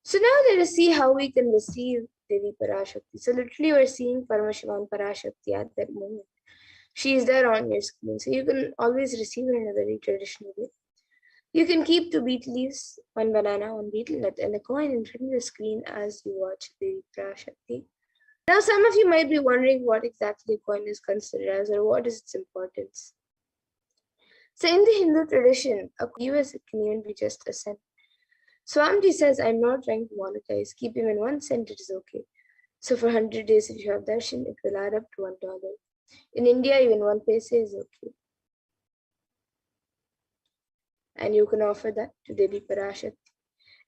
So now let us see how we can receive Devi Parashakti. So literally we're seeing Paramashiva and Parashakti at that moment. She is there on your screen. So you can always receive her in a very traditional way. You can keep 2 betel leaves, 1 banana, 1 betel nut, and a coin in front of the screen as you watch Devi Parashakti. Now some of you might be wondering what exactly a coin is considered as, or what is its importance. So in the Hindu tradition, a US can even be just a cent. Swamiji says, I'm not trying to monetize. Keep even 1 cent, it is okay. So for 100 days, if you have darshan, it will add up to $1. In India, even 1 paise is okay. And you can offer that to Devi Parashakti.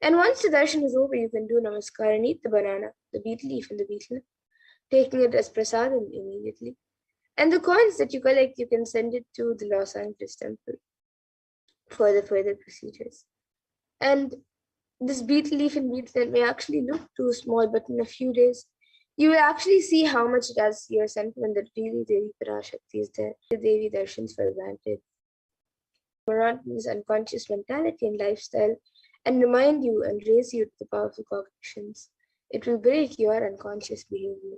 And once the darshan is over, you can do namaskar and eat the banana, the betel leaf, and the betel nut, taking it as prasadam immediately. And the coins that you collect, you can send it to the Los Angeles temple for the further procedures. And this betel leaf and betel nut may actually look too small, but in a few days, you will actually see how much it has your sentiment that really Devi Parashakti is there. The Devi darshans for granted. Monotonous unconscious mentality and lifestyle, and remind you and raise you to the powerful cognitions. It will break your unconscious behavior.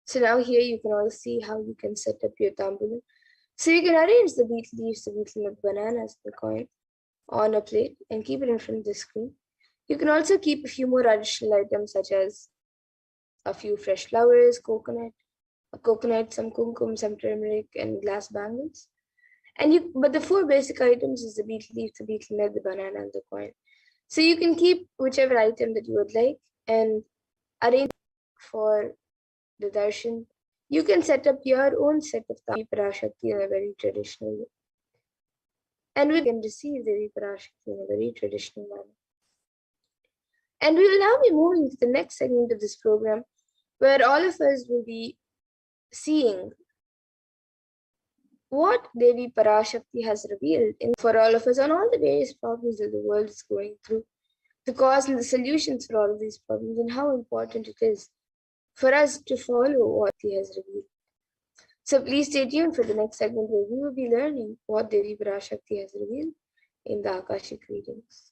So now here you can all see how you can set up your tambulam. So you can arrange the beet leaves, the betel nut, bananas, the coin on a plate and keep it in front of the screen. You can also keep a few more additional items such as a few fresh flowers, a coconut, some kumkum, some turmeric, and glass bangles. But the four basic items is the betel leaf, the betel nut, the banana, and the coin. So you can keep whichever item that you would like and arrange for the darshan. You can set up your own set of Parashakti in a very traditional way. And we can receive the Parashakti in a very traditional manner. And we will now be moving to the next segment of this program, where all of us will be seeing what Devi Parashakti has revealed for all of us on all the various problems that the world is going through, the cause and the solutions for all of these problems, and how important it is for us to follow what he has revealed. So please stay tuned for the next segment where we will be learning what Devi Parashakti has revealed in the Akashic readings.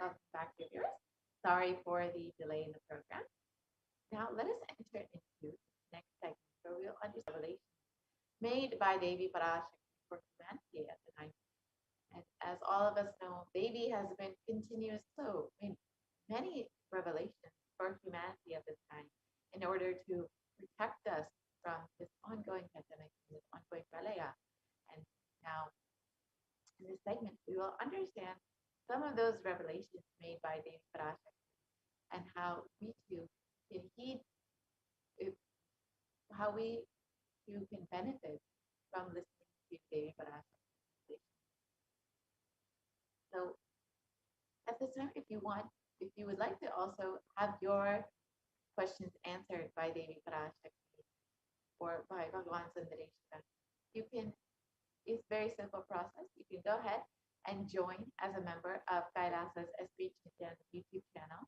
welcome back to viewers. Sorry for the delay in the program. Now let us enter into the next segment where we'll understand revelations made by Devi Parashakti for humanity at the time. And as all of us know, Devi has been many revelations for humanity at this time in order to protect us from this ongoing pandemic, this ongoing pralaya. And now in this segment, we will understand some of those revelations made by Devi Parashakti and how we too can heed, how we too can benefit from listening to Devi Parashakti. So at this time, if you would like to also have your questions answered by Devi Parashakti or by Bhagavan Sundareshwara, you can. It's a very simple process. You can go ahead and join as a member of Kailasa's HDH Nithyananda YouTube channel.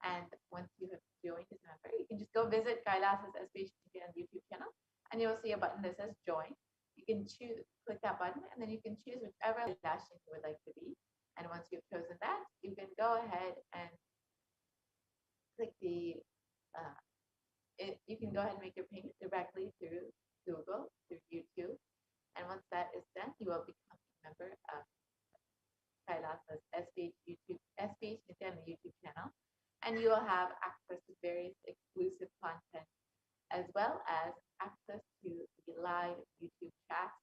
And once you have joined as a member, you can just go visit Kailasa's HDH Nithyananda YouTube channel, and you'll see a button that says join. You can click that button, and then you can choose whichever Darshan you would like to be. And once you've chosen that, you can go ahead and click the you can go ahead and make your payment directly through Google, through YouTube. And once that is done, you will become a member of Kailasa's HDH Nithyananda YouTube channel. And you will have access to various exclusive content as well as access to the live YouTube chat.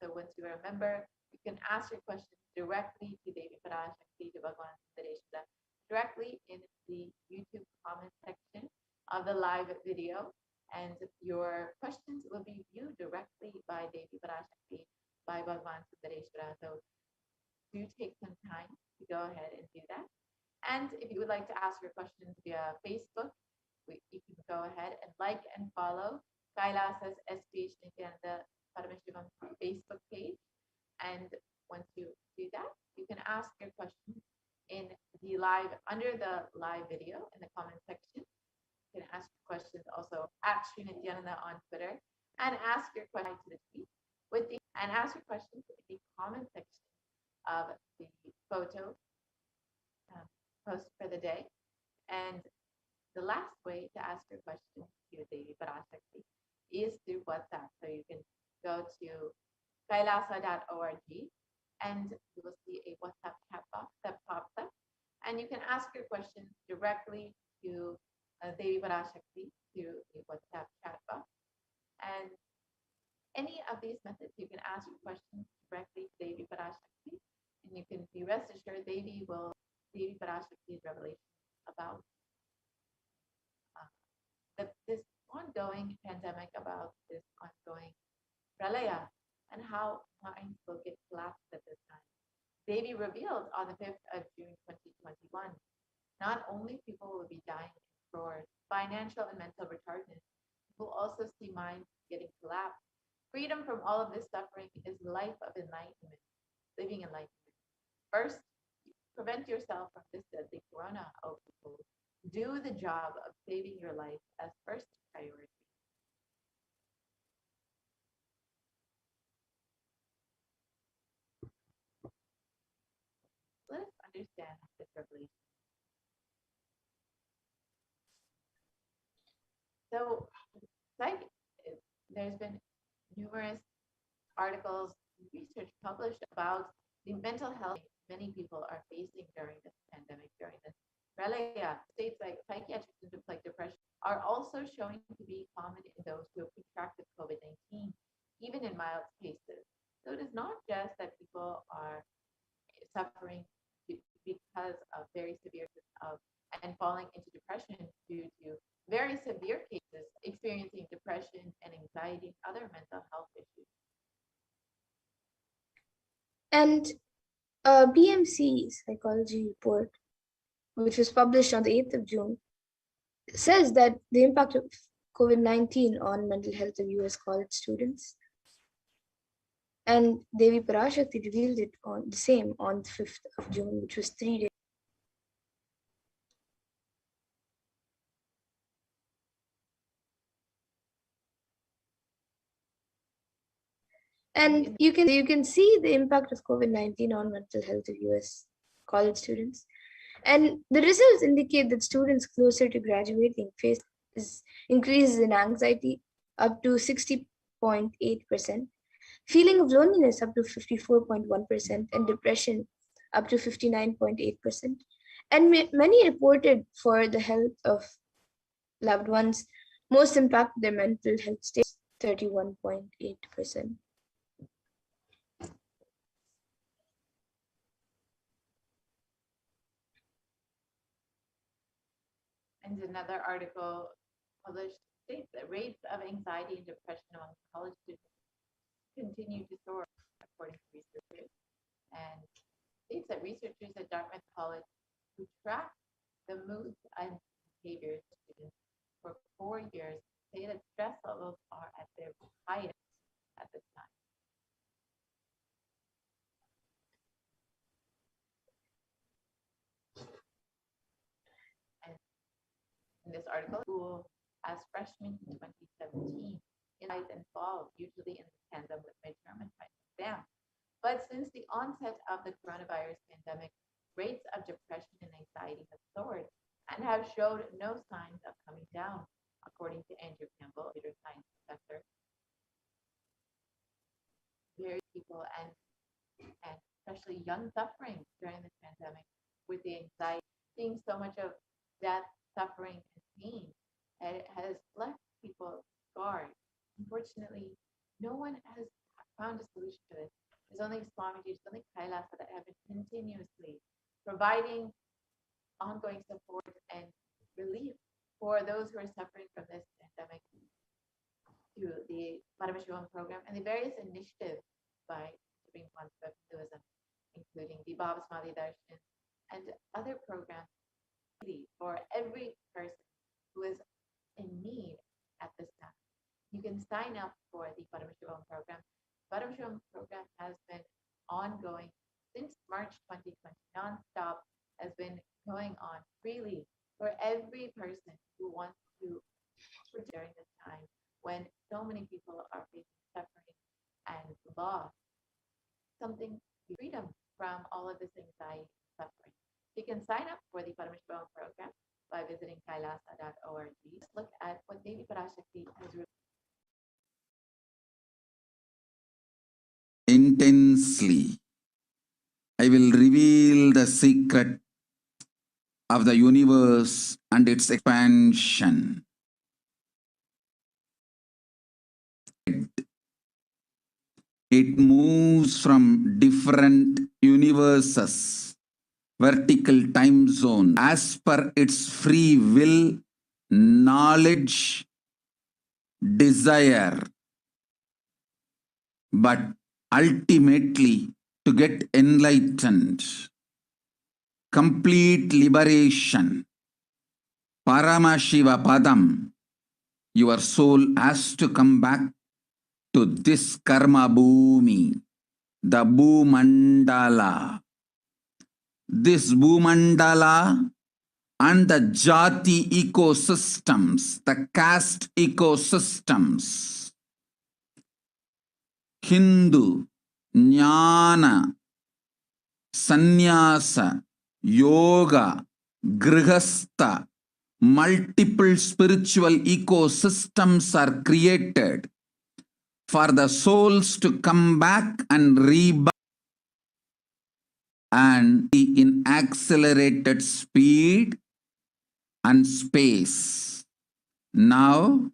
So once you are a member, you can ask your questions directly to Devi Parashakti, to Bhagavan Sundareshwara, directly in the YouTube comment section of the live video. And your questions will be viewed directly by Devi Parashakti, by Bhagavan Sundareshwara. So do take some time to go ahead and do that. And if you would like to ask your questions via Facebook, you can go ahead and like and follow Kailasa's HDH Nithyananda Paramashivam Facebook page. And once you do that, you can ask your questions in the under the live video in the comment section. You can ask your questions also at Sri Nithyananda on Twitter, and ask your question to the tweet and ask your questions in the comment section of the photo post for the day. And the last way to ask your questions to Devi Parashakti is through WhatsApp. So you can go to kailasa.org and you will see a WhatsApp chat box that pops up, and you can ask your questions directly to Devi Parashakti through the WhatsApp chat box. And any of these methods, you can ask your questions directly to Devi Parashakti, and you can be rest assured Devi Parashakti's revelation about this ongoing pandemic, about this ongoing pralaya, and how minds will get collapsed at this time. Devi revealed on the 5th of June 2021, not only people will be dying in crores, financial and mental retardedness, will also see minds getting collapsed. Freedom from all of this suffering is life of enlightenment, living enlightenment. First, prevent yourself from this deadly corona, O people. Do the job of saving your life as first priority. Let us understand this revelation. So, there's been numerous articles, research published about the mental health many people are facing during this pandemic, during this pralaya. States like psychiatric symptoms like depression are also showing to be common in those who have contracted COVID-19, even in mild cases. So it is not just that people are suffering because of very severe and falling into depression due to very severe cases experiencing depression and anxiety and other mental health issues. And a BMC psychology report, which was published on the 8th of June, says that the impact of COVID-19 on mental health of US college students, and Devi Parashakti revealed it on the same on the 5th of June, which was 3 days. And you can see the impact of COVID-19 on mental health of US college students. And the results indicate that students closer to graduating face increases in anxiety up to 60.8%, feeling of loneliness up to 54.1%, and depression up to 59.8%. And many reported for the health of loved ones, most impact their mental health state, 31.8%. And another article published states that rates of anxiety and depression among college students continue to soar, according to researchers. And states that researchers at Dartmouth College who tracked the moods and behaviors of students for 4 years say that stress levels are at their highest at this time. And in this article, school as freshmen in 2017, in rise and fall, usually in tandem with midterm and final exams. But since the onset of the coronavirus pandemic, rates of depression and anxiety have soared and have showed no signs of coming down, according to Andrew Campbell, computer science professor. Very people and especially young suffering during the pandemic with the anxiety, seeing so much of death, suffering, and pain, and it has left people scarred. Unfortunately, no one has found a solution to this. There's only Swamiji, there's only Kailasa that have been continuously providing ongoing support and relief for those who are suffering from this pandemic through the Paramashivoham program and the various initiatives by Supreme Concept of Hinduism, including the Baba Samadhi Darshan and other programs for every person who is in need at this time. You can sign up for the Paramashivoham program. Paramashivoham program has been ongoing since March 2020, non-stop, has been going on freely for every person who wants to during this time when so many people are facing suffering and loss, something freedom from all of this anxiety and suffering. You can sign up for the Paramashivoham program by visiting kailasa.org. Let's look at what Devi Parashakti has Intensely, I will reveal the secret of the universe and its expansion. It moves from different universes, vertical time zone, as per its free will, knowledge, desire, but ultimately to get enlightened, complete liberation, Paramashiva Padam, your soul has to come back to this karma bhumi, the Bhumandala. This Bhumandala and the Jati ecosystems, the caste ecosystems, Hindu, Jnana, Sannyasa, Yoga, Grihastha, multiple spiritual ecosystems are created for the souls to come back and rebirth and be in accelerated speed and space. Now,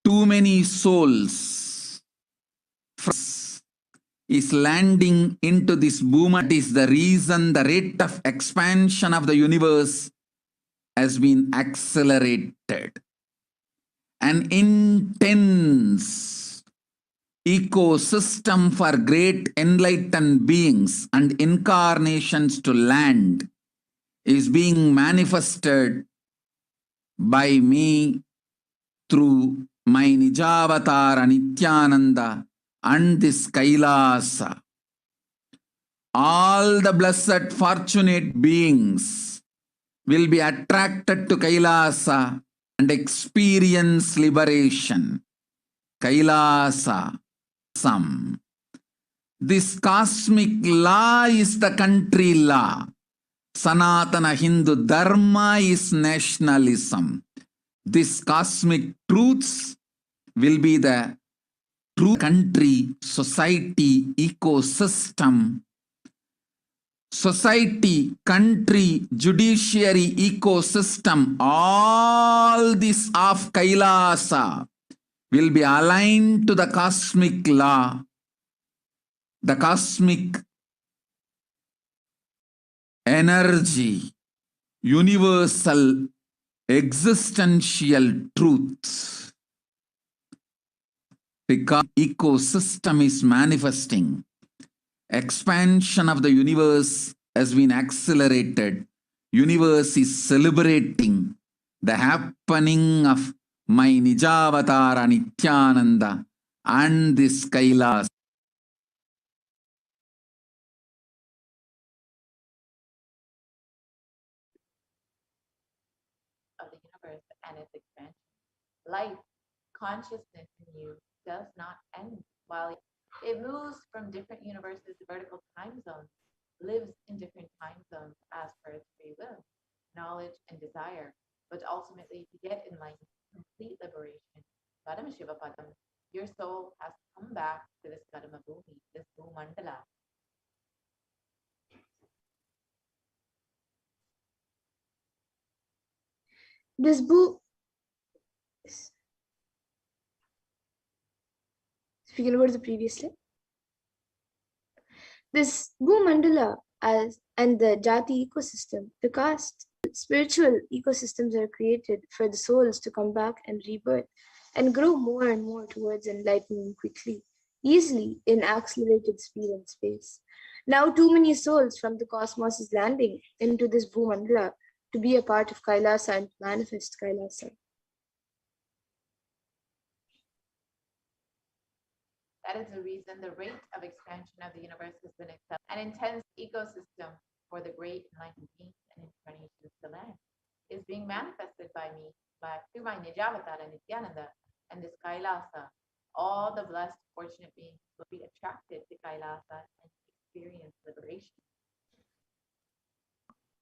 too many souls is landing into this boom. That is the reason the rate of expansion of the universe has been accelerated. An intense ecosystem for great enlightened beings and incarnations to land is being manifested by me through my Nijavatara Nithyananda and this Kailasa. All the blessed fortunate beings will be attracted to Kailasa and experience liberation. Kailasa, This cosmic law is the country law. Sanatana Hindu Dharma is nationalism. This cosmic truths will be the true country, society, ecosystem. Society, country, judiciary, ecosystem, all this of Kailasa will be aligned to the cosmic law, the cosmic energy, universal existential truth. Because ecosystem is manifesting, expansion of the universe has been accelerated. Universe is celebrating the happening of my Nijavatara Nithyananda and this Kailas. Of the universe and its expansion. Life, consciousness in you does not end while it moves from different universes to vertical time zones, lives in different time zones as per its free will, knowledge and desire, but ultimately to get enlightenment, complete liberation, Paramashiva Padam, your soul has to come back to this Kadama Bhumi, this Bhumandala. This book, speaking about the previous slide, this Bhumandala and the Jati ecosystem, the caste, spiritual ecosystems are created for the souls to come back and rebirth and grow more and more towards enlightenment quickly, easily in accelerated speed and space. Now too many souls from the cosmos is landing into this Bhumandala to be a part of Kailasa and manifest Kailasa. That is the reason the rate of expansion of the universe has been an intense ecosystem for the great enlightened beings and incarnations to land is being manifested by me, through my Nijavatara Nithyananda and this Kailasa. All the blessed, fortunate beings will be attracted to Kailasa and experience liberation.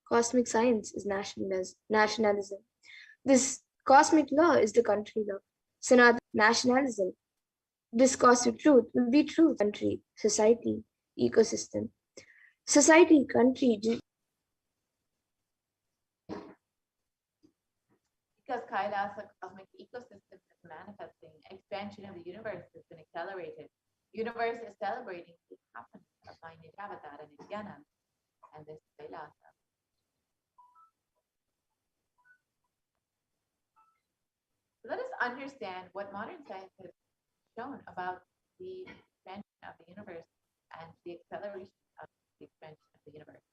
Cosmic science is nationalism. This cosmic law is the country law. Sanatana nationalism. This cosmic truth will be truth. Country, society, ecosystem. Society, country. Because Kailasa cosmic ecosystem is manifesting, expansion of the universe has been accelerated. Universe is celebrating the happening of my Nijavatara Nithyananda and this Kailasa. Let us understand what modern science has shown about the expansion of the universe and the acceleration of the expansion of the universe.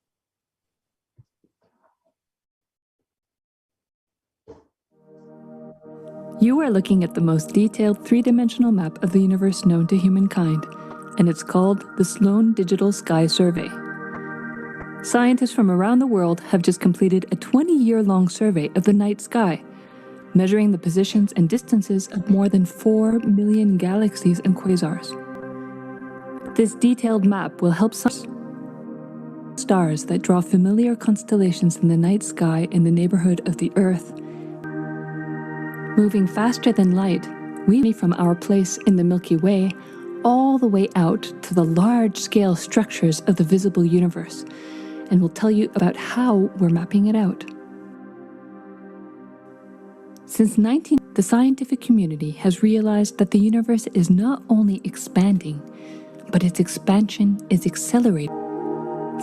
You are looking at the most detailed three-dimensional map of the universe known to humankind, and it's called the Sloan Digital Sky Survey. Scientists from around the world have just completed a 20-year-long survey of the night sky, measuring the positions and distances of more than 4 million galaxies and quasars. This detailed map will help some stars that draw familiar constellations in the night sky in the neighborhood of the Earth. Moving faster than light, we from our place in the Milky Way all the way out to the large-scale structures of the visible universe, and we'll tell you about how we're mapping it out. Since the scientific community has realized that the universe is not only expanding, but its expansion is accelerating.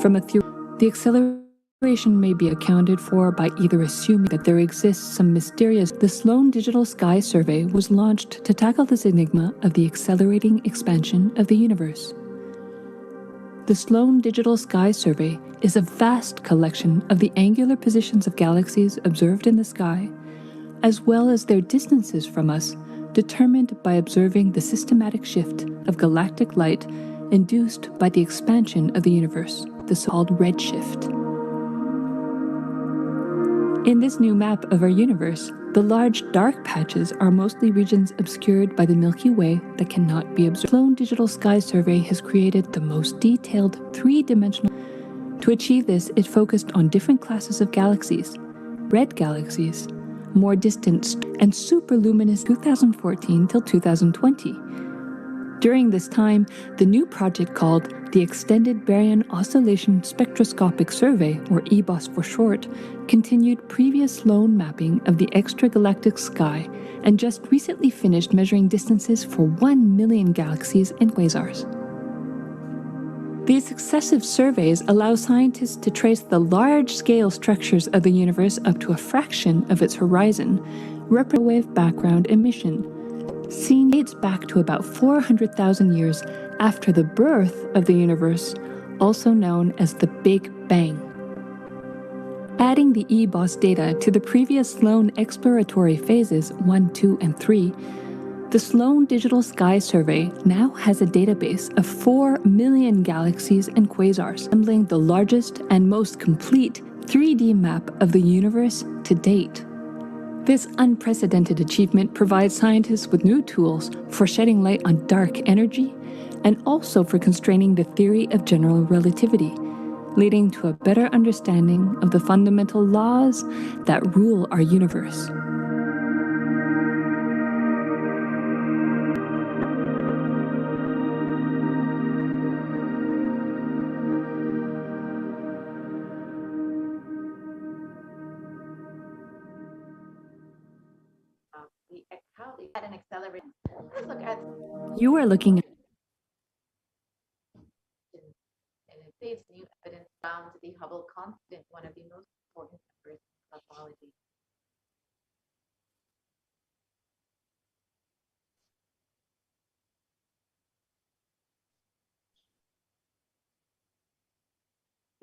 From a theory, the acceleration may be accounted for by either assuming that there exists some mysterious. The Sloan Digital Sky Survey was launched to tackle this enigma of the accelerating expansion of the universe. The Sloan Digital Sky Survey is a vast collection of the angular positions of galaxies observed in the sky, as well as their distances from us, determined by observing the systematic shift of galactic light induced by the expansion of the universe, the so-called redshift. In this new map of our universe, the large dark patches are mostly regions obscured by the Milky Way that cannot be observed. Sloan Digital Sky Survey has created the most detailed three-dimensional. To achieve this, it focused on different classes of galaxies: red galaxies, more distant, and superluminous 2014 till 2020. During this time, the new project called the Extended Baryon Oscillation Spectroscopic Survey, or EBOS for short, continued previous Sloan mapping of the extragalactic sky and just recently finished measuring distances for 1 million galaxies and quasars. These successive surveys allow scientists to trace the large-scale structures of the universe up to a fraction of its horizon, representing wave background emission. Seen dates back to about 400,000 years after the birth of the universe, also known as the Big Bang. Adding the EBOS data to the previous Sloan exploratory phases 1, 2, and 3, the Sloan Digital Sky Survey now has a database of 4 million galaxies and quasars, resembling the largest and most complete 3D map of the universe to date. This unprecedented achievement provides scientists with new tools for shedding light on dark energy and also for constraining the theory of general relativity, leading to a better understanding of the fundamental laws that rule our universe. How they had an accelerator. Let's look at. You are looking at And it saves new evidence found the Hubble constant, one of the most important numbers in cosmology.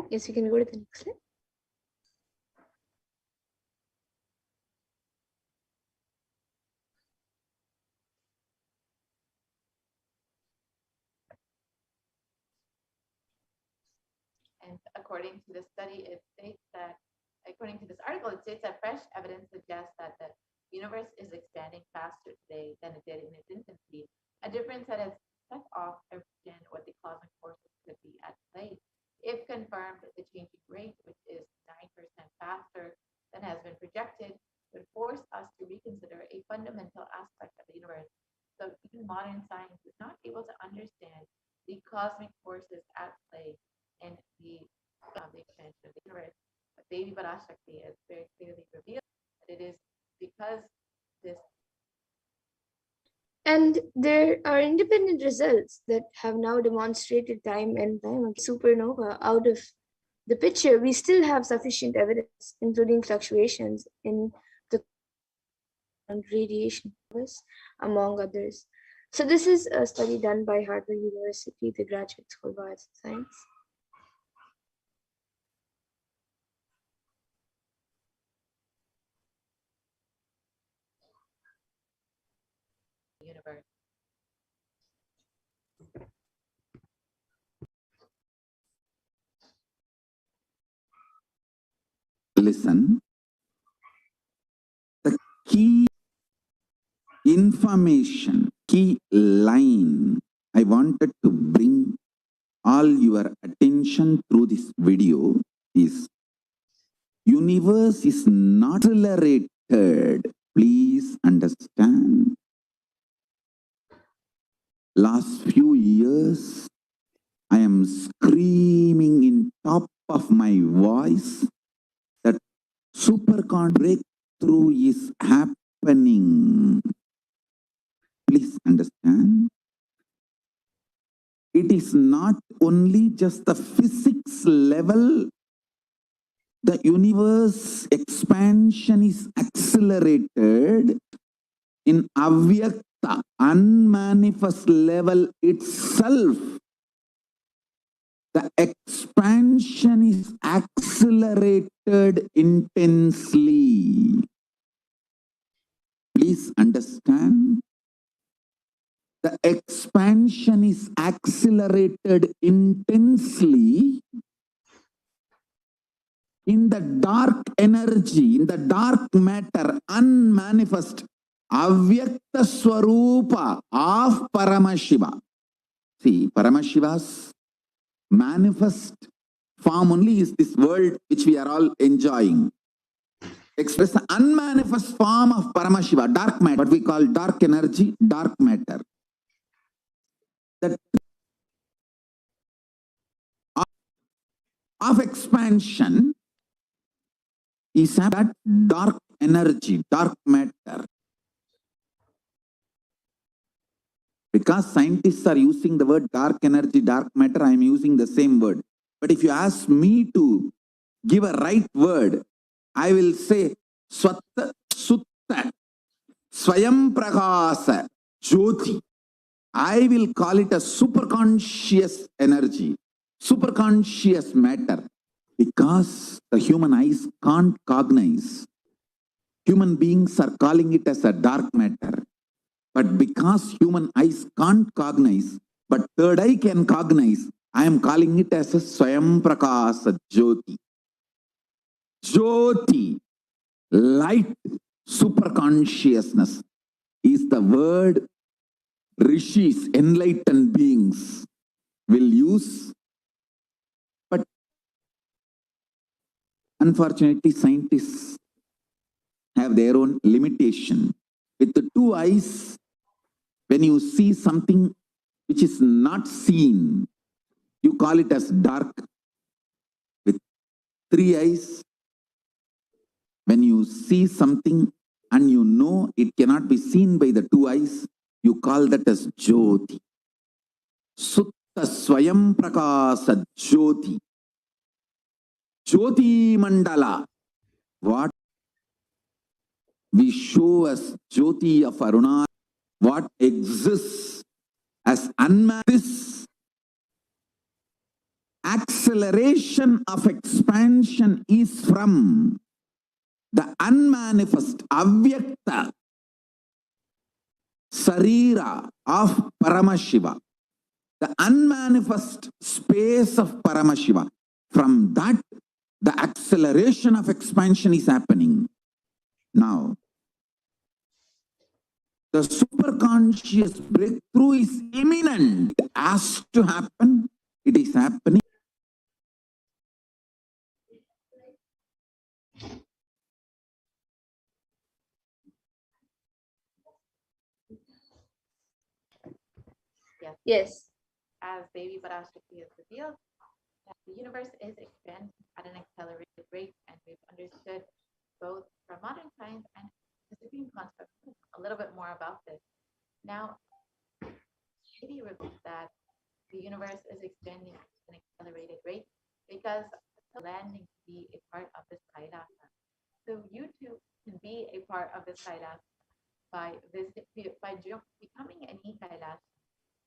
Yes, we can go to the next slide. And according to the study, it states that, according to this article, it states that fresh evidence suggests that the universe is expanding faster today than it did in its infancy, a difference that has set off a prediction what the cosmic forces could be at play. If confirmed, the changing rate, which is 9% faster than has been projected, would force us to reconsider a fundamental aspect of the universe. So even modern science is not able to understand the cosmic forces at play and the expansion of the universe. But Devi Parashakti has very clearly revealed that it is because this. And there are independent results that have now demonstrated time and time again supernova out of the picture. We still have sufficient evidence, including fluctuations in the radiation, among others. So this is a study done by Harvard University, the Graduate School of Arts and Science. Universe. Listen, the key information, key line I wanted to bring all your attention through this video is universe is not accelerated. Please understand. Last few years, I am screaming in top of my voice that supercon breakthrough is happening. Please understand. It is not only just the physics level. The universe expansion is accelerated in avyakta, unmanifest level itself. The expansion is accelerated intensely. Please understand. The expansion is accelerated intensely in the dark energy, in the dark matter, unmanifest, avyakta swarupa of Paramashiva. See, Paramashiva's manifest form only is this world which we are all enjoying. Express the unmanifest form of Paramashiva, dark matter, what we call dark energy, dark matter. That of expansion is that dark energy, dark matter. Because scientists are using the word dark energy, dark matter, I am using the same word. But if you ask me to give a right word, I will say Swatta Sutta Swayam Prakasa Jyoti. I will call it a superconscious energy, superconscious matter. Because the human eyes can't cognize. Human beings are calling it as a dark matter. But because human eyes can't cognize, but third eye can cognize, I am calling it as a Swayam Prakasa Jyoti. Jyoti, light, superconsciousness is the word rishis, enlightened beings will use. But unfortunately, scientists have their own limitation. With the two eyes, when you see something which is not seen, you call it as dark. With three eyes, when you see something and you know it cannot be seen by the two eyes, you call that as Jyoti. Sutta Swayam Prakasa Jyoti. Jyoti Mandala. What we show as Jyoti of Aruna, what exists as unmanifest acceleration of expansion is from the unmanifest, avyakta sarira of Paramashiva, the unmanifest space of Paramashiva. From that, the acceleration of expansion is happening. Now, the superconscious breakthrough is imminent. It has to happen. It is happening. Yes. Yes. As Devi Parashakti has revealed, that the universe is expanding at an accelerated rate, and we've understood both from modern science and the Supreme concept a little bit more about this. Now, Devi revealed that the universe is expanding at an accelerated rate because the landing to be a part of this Kailasa. So you too can be a part of this Kailasa by becoming an e-Kailasa.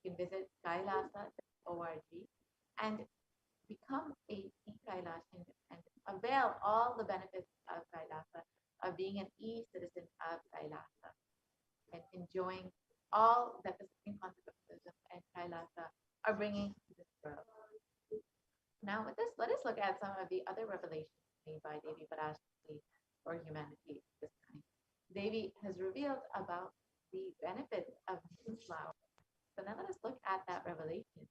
You can visit kailasa.org and become a e-Kailasan and avail all the benefits of Kailasa, of being an e-citizen of Kailasa, and enjoying all that the Supreme Concept of Buddhism and Kailasa are bringing to this world. Now, with this, let us look at some of the other revelations made by Devi Parashakti for humanity this time. Devi has revealed about the benefits of neem flower. So now let us look at that revelation.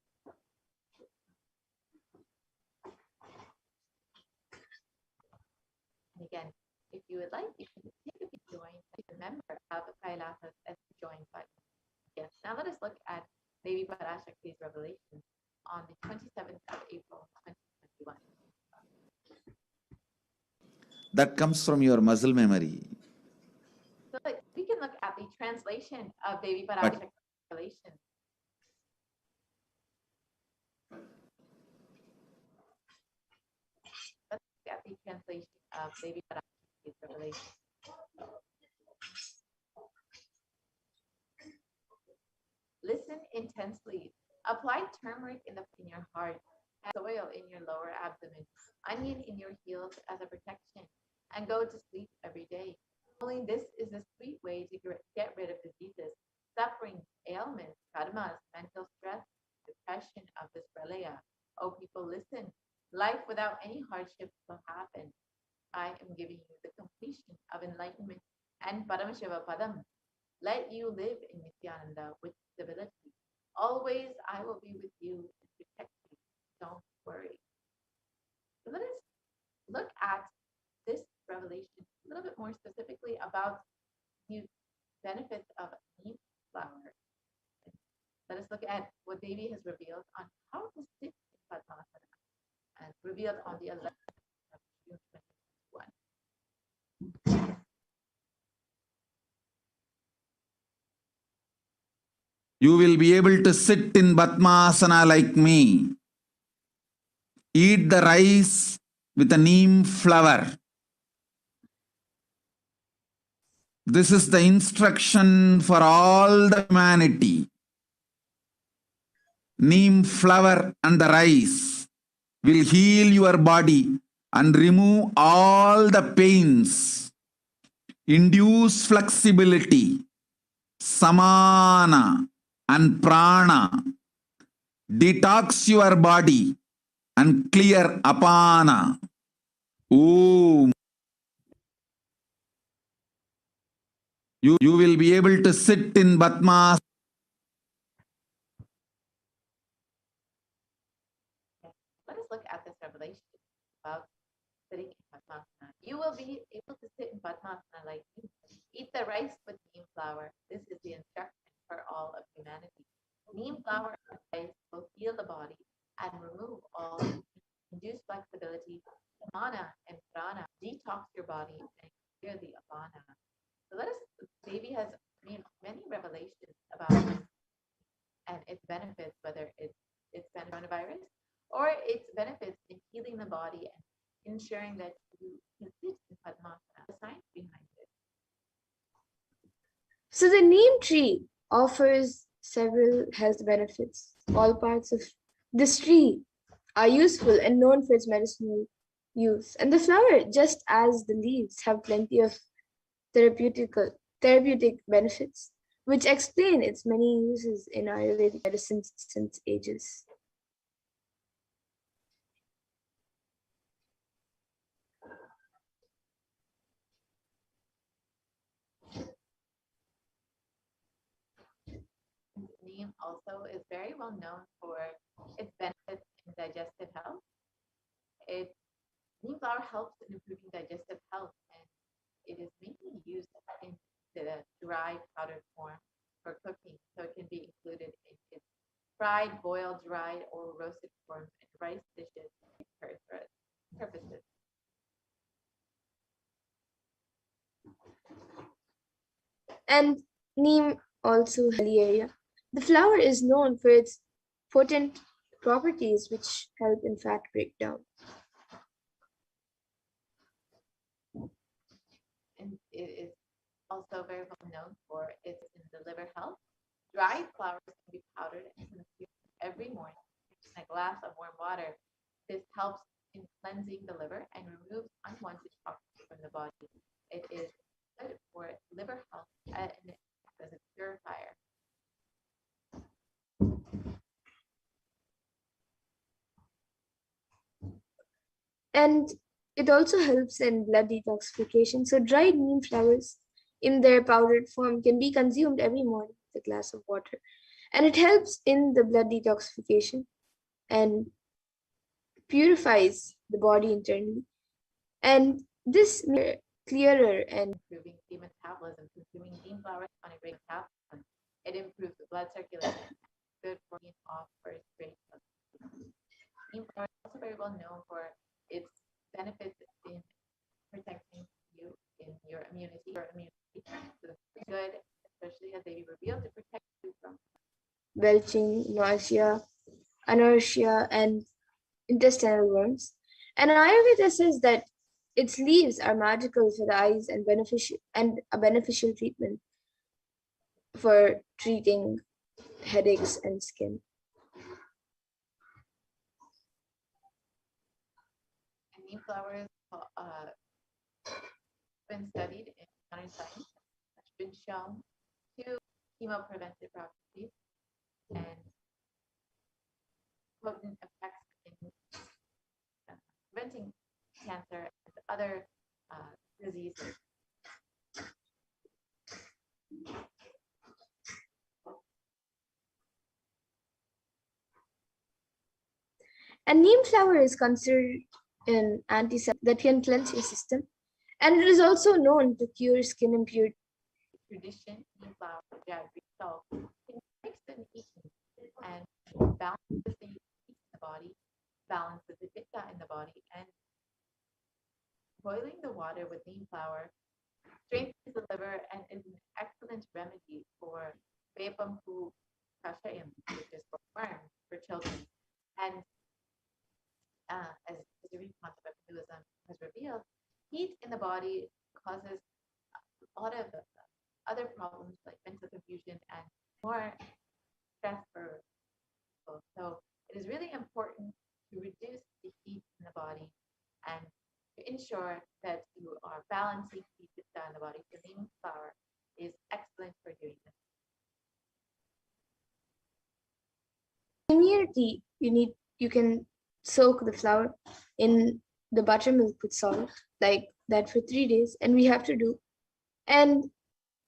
And again, if you would like, you can take a join as a member of Kailasas as a join button. Yes, now let us look at Devi Parashakti's revelation on the 27th of April, 2021. That comes from your muscle memory. So we can look at the translation of Devi Parashakti's revelation. Let's look at the translation of Devi Parashakti's revelation. Listen intensely. Apply turmeric in your heart, soil in your lower abdomen, onion in your heels as a protection, and go to sleep every day. Only this is a sweet way to get rid of diseases, suffering, ailments, karmas, mental stress, depression of this pralaya. Oh, people, listen. Life without any hardships will happen. I am giving you the completion of enlightenment and Paramashiva Padam. Let you live in Nithyananda with stability. Always I will be with you and protect you. Don't worry. So let us look at this revelation a little bit more specifically about the benefits of neem flower. Let us look at what Devi has revealed on how to sit in Padmasana, and revealed on the 11th of June 2021. You will be able to sit in Padmasana like me. Eat the rice with a neem flower. This is the instruction for all the humanity. Neem flower and the rice will heal your body and remove all the pains, induce flexibility, samana and prana, detox your body and clear apana. Om. You will be able to sit in Padmasana. Let us look at this revelation about sitting in Padmasana. You will be able to sit in Padmasana like me. Eat the rice with neem flower. This is the instruction for all of humanity. Neem flower and rice will heal the body and remove all, induce flexibility, mana and prana, detox your body and clear the apana. So let us, Devi has many revelations about and its benefits, whether it's coronavirus or its benefits in healing the body and ensuring that you can sit in Padmasana, the science behind it. So the neem tree offers several health benefits. All parts of this tree are useful and known for its medicinal use. And the flower, just as the leaves, have plenty of therapeutic benefits, which explain its many uses in Ayurvedic medicine since ages. Neem also is very well known for its benefits in digestive health. Neem flower helps in improving digestive health, and it is mainly used in the dried powdered form for cooking, so it can be included in its fried, boiled, dried, or roasted forms in rice dishes for purposes. And neem also area. The flower is known for its potent properties which help in fat breakdown. And it is also very well known for its in the liver health. Dried flowers can be powdered and consumed every morning in a glass of warm water. This helps in cleansing the liver and removes unwanted toxins from the body. It is good for liver health and it acts as a purifier. And it also helps in blood detoxification. So dried neem flowers in their powdered form can be consumed every morning with a glass of water. And it helps in the blood detoxification and purifies the body internally. And this makes clearer and improving the metabolism. Consuming neem flowers on a great metabolism. It improves the blood circulation. Good for being off for great blood. Neem flower is also very well known for its benefits in protecting you in your immunity. So it's good, especially as they reveal, to protect you from belching, nausea, anorexia, and intestinal worms. And Ayurveda says that its leaves are magical for the eyes and a beneficial treatment for treating headaches and skin. and neem flowers been studied in modern science, has been shown to chemopreventive properties and potent effects in preventing cancer and other diseases. And neem flower is considered an antiseptic that can cleanse your system, and it is also known to cure skin impurity. Tradition, neem flower, jaggery, salt can fix the eating and balances the heat in the body, balances the pitta in the body, and boiling the water with neem flower strengthens the liver and is an excellent remedy for Vepampu Kashayam, which is for worms for children. And as the recent concept of Hinduism has revealed, heat in the body causes a lot of other problems like mental confusion and more stress for people. So it is really important to reduce the heat in the body and to ensure that you are balancing heat in the body. So neem flower is excellent for doing this. Immunity, you can soak the flour in the buttermilk with salt like that for 3 days, and we have to do. And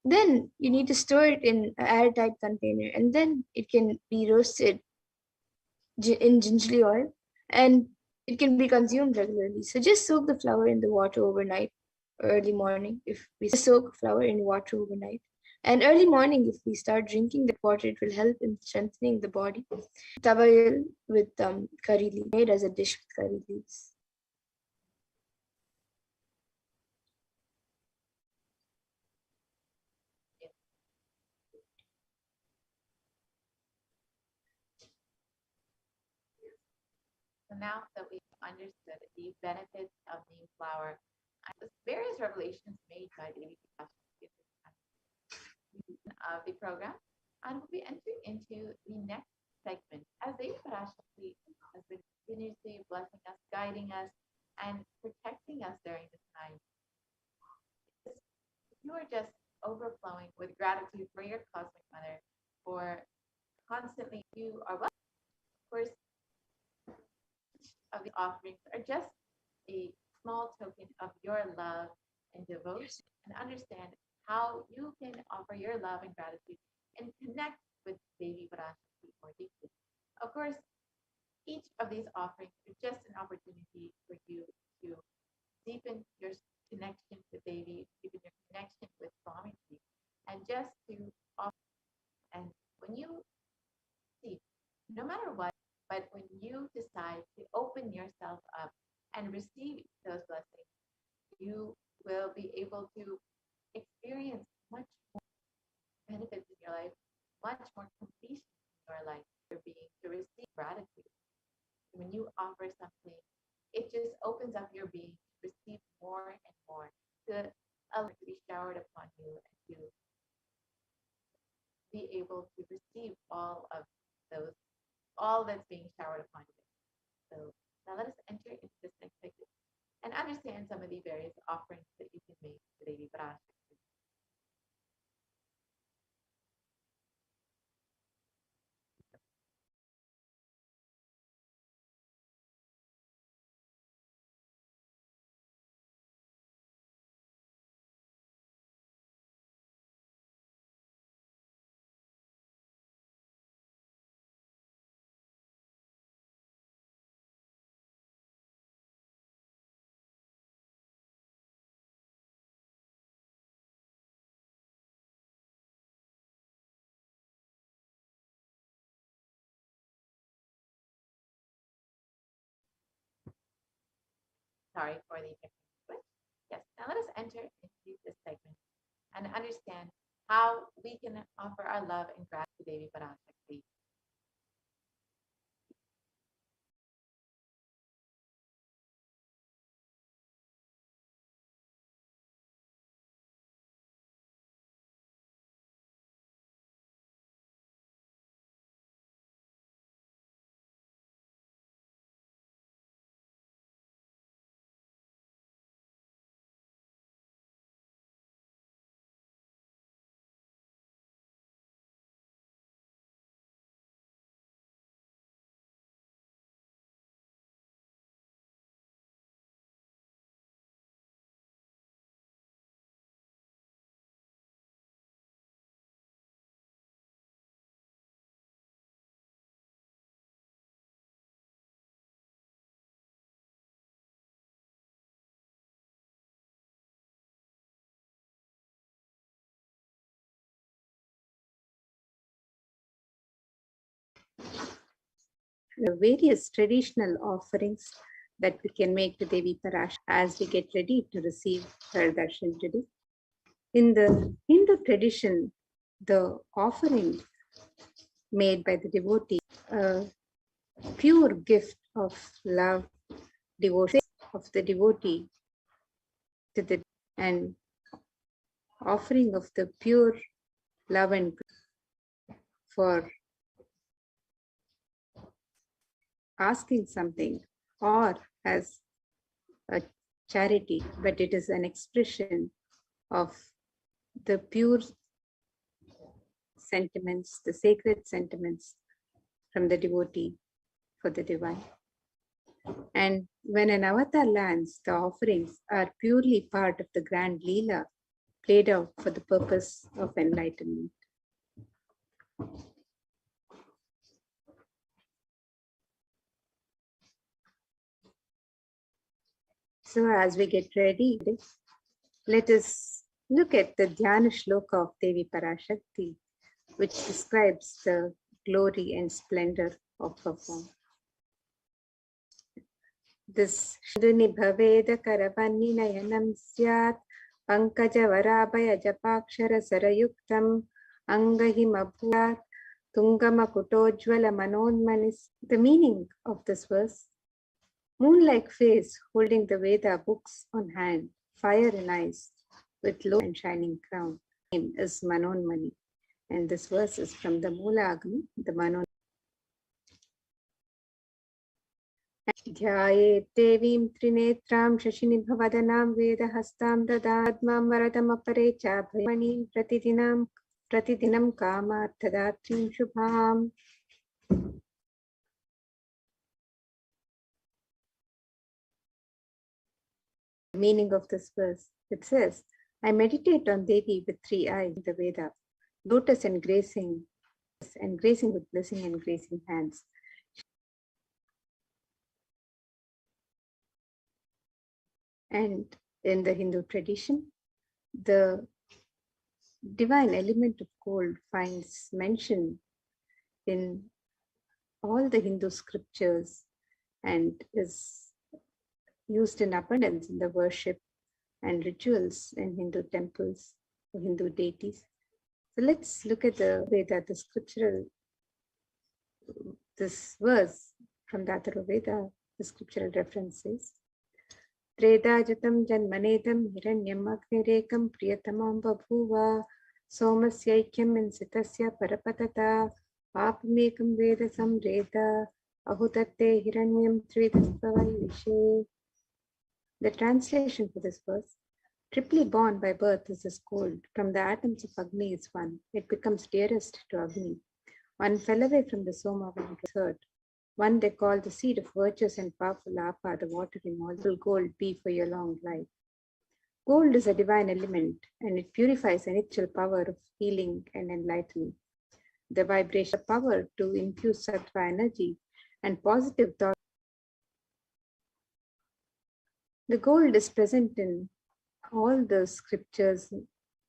then you need to store it in an airtight container, and then it can be roasted in gingerly oil, and it can be consumed regularly. So just soak the flour in the water overnight, early morning. If we soak flour in water overnight, and early morning, if we start drinking that water, it will help in strengthening the body. Tabayal with curry leaves, made as a dish with curry leaves. So now that we've understood the benefits of neem flower, the various revelations made by Devi Prakash of the program, and we'll be entering into the next segment as Devi Parashakti has been continuously blessing us, guiding us, and protecting us during this time. You are just overflowing with gratitude for your cosmic mother, for constantly you are welcome. Of course, of the offerings are just a small token of your love and devotion, and understand how you can offer your love and gratitude and connect with Devi Parashakti more deeply. Of course, each of these offerings is just an opportunity for you to deepen your connection to Devi, deepen your connection with Swamiji, and just to offer. And when you see, no matter what, but when you decide to open yourself up and receive those blessings, you will be able to experience much more benefits in your life, much more completion in your life for being to receive gratitude. When you offer something, it just opens up your being to receive more and more, to allow it to be showered upon you and to be able to receive all of those, all that's being showered upon you. So now let us enter into this next segment and understand some of the various offerings that you can make to Devi Parashakti. Sorry for the technical switch. Yes, now let us enter into this segment and understand how we can offer our love and gratitude to Devi Parashakti. various traditional offerings that we can make to Devi Parash as we get ready to receive her darshan today. In the Hindu tradition, the offering made by the devotee, a pure gift of love, devotion of the devotee to the and offering of the pure love and for asking something or as a charity, but it is an expression of the pure sentiments, the sacred sentiments from the devotee for the divine. And when an avatar lands, the offerings are purely part of the grand Leela played out for the purpose of enlightenment. So as we get ready, let us look at the Dhyana Shloka of Devi Parashakti, which describes the glory and splendor of her form. This Shaduni Bhaveda Karavanni Nayanam Syat Pankaja Varabhaya Japakshara Sarayuktam Angahim Abhuat Tungama Kutojvala Manonmanis. The meaning of this verse: moon-like face holding the Veda books on hand, fire in eyes, with low and shining crown. Name is Manonmani. And this verse is from the Mula Agni, the Manon. Dhyaye Devim Trinetram Shashinibhavadanam Vedahastam Dadadmam Varadamapare Chabhamanim Pratidinam Kamarthadatrim Shubham. The meaning of this verse: it says, I meditate on Devi with 3 eyes in the Veda, lotus and gracing with blessing and gracing hands. And in the Hindu tradition, the divine element of gold finds mention in all the Hindu scriptures and is used in abundance in the worship and rituals in Hindu temples or Hindu deities. So let's look at the Veda, the scriptural, this verse from the Atharva Veda, the scriptural references. Tredajatam janmanedam hiranyam agnirekam priyatamam babhuva somasyaikyam insitasya parapatata apamekam veda samreda ahutatte hiranyam tridaspavaishe. The translation for this verse: triply born by birth is this gold. From the atoms of Agni is one. It becomes dearest to Agni. One fell away from the Soma when it was heard. One they call the seed of virtuous and powerful Apa, the water in all. Will gold be for your long life? Gold is a divine element and it purifies an initial power of healing and enlightening. The vibration power to infuse sattva energy and positive thought. The gold is present in all the scriptures,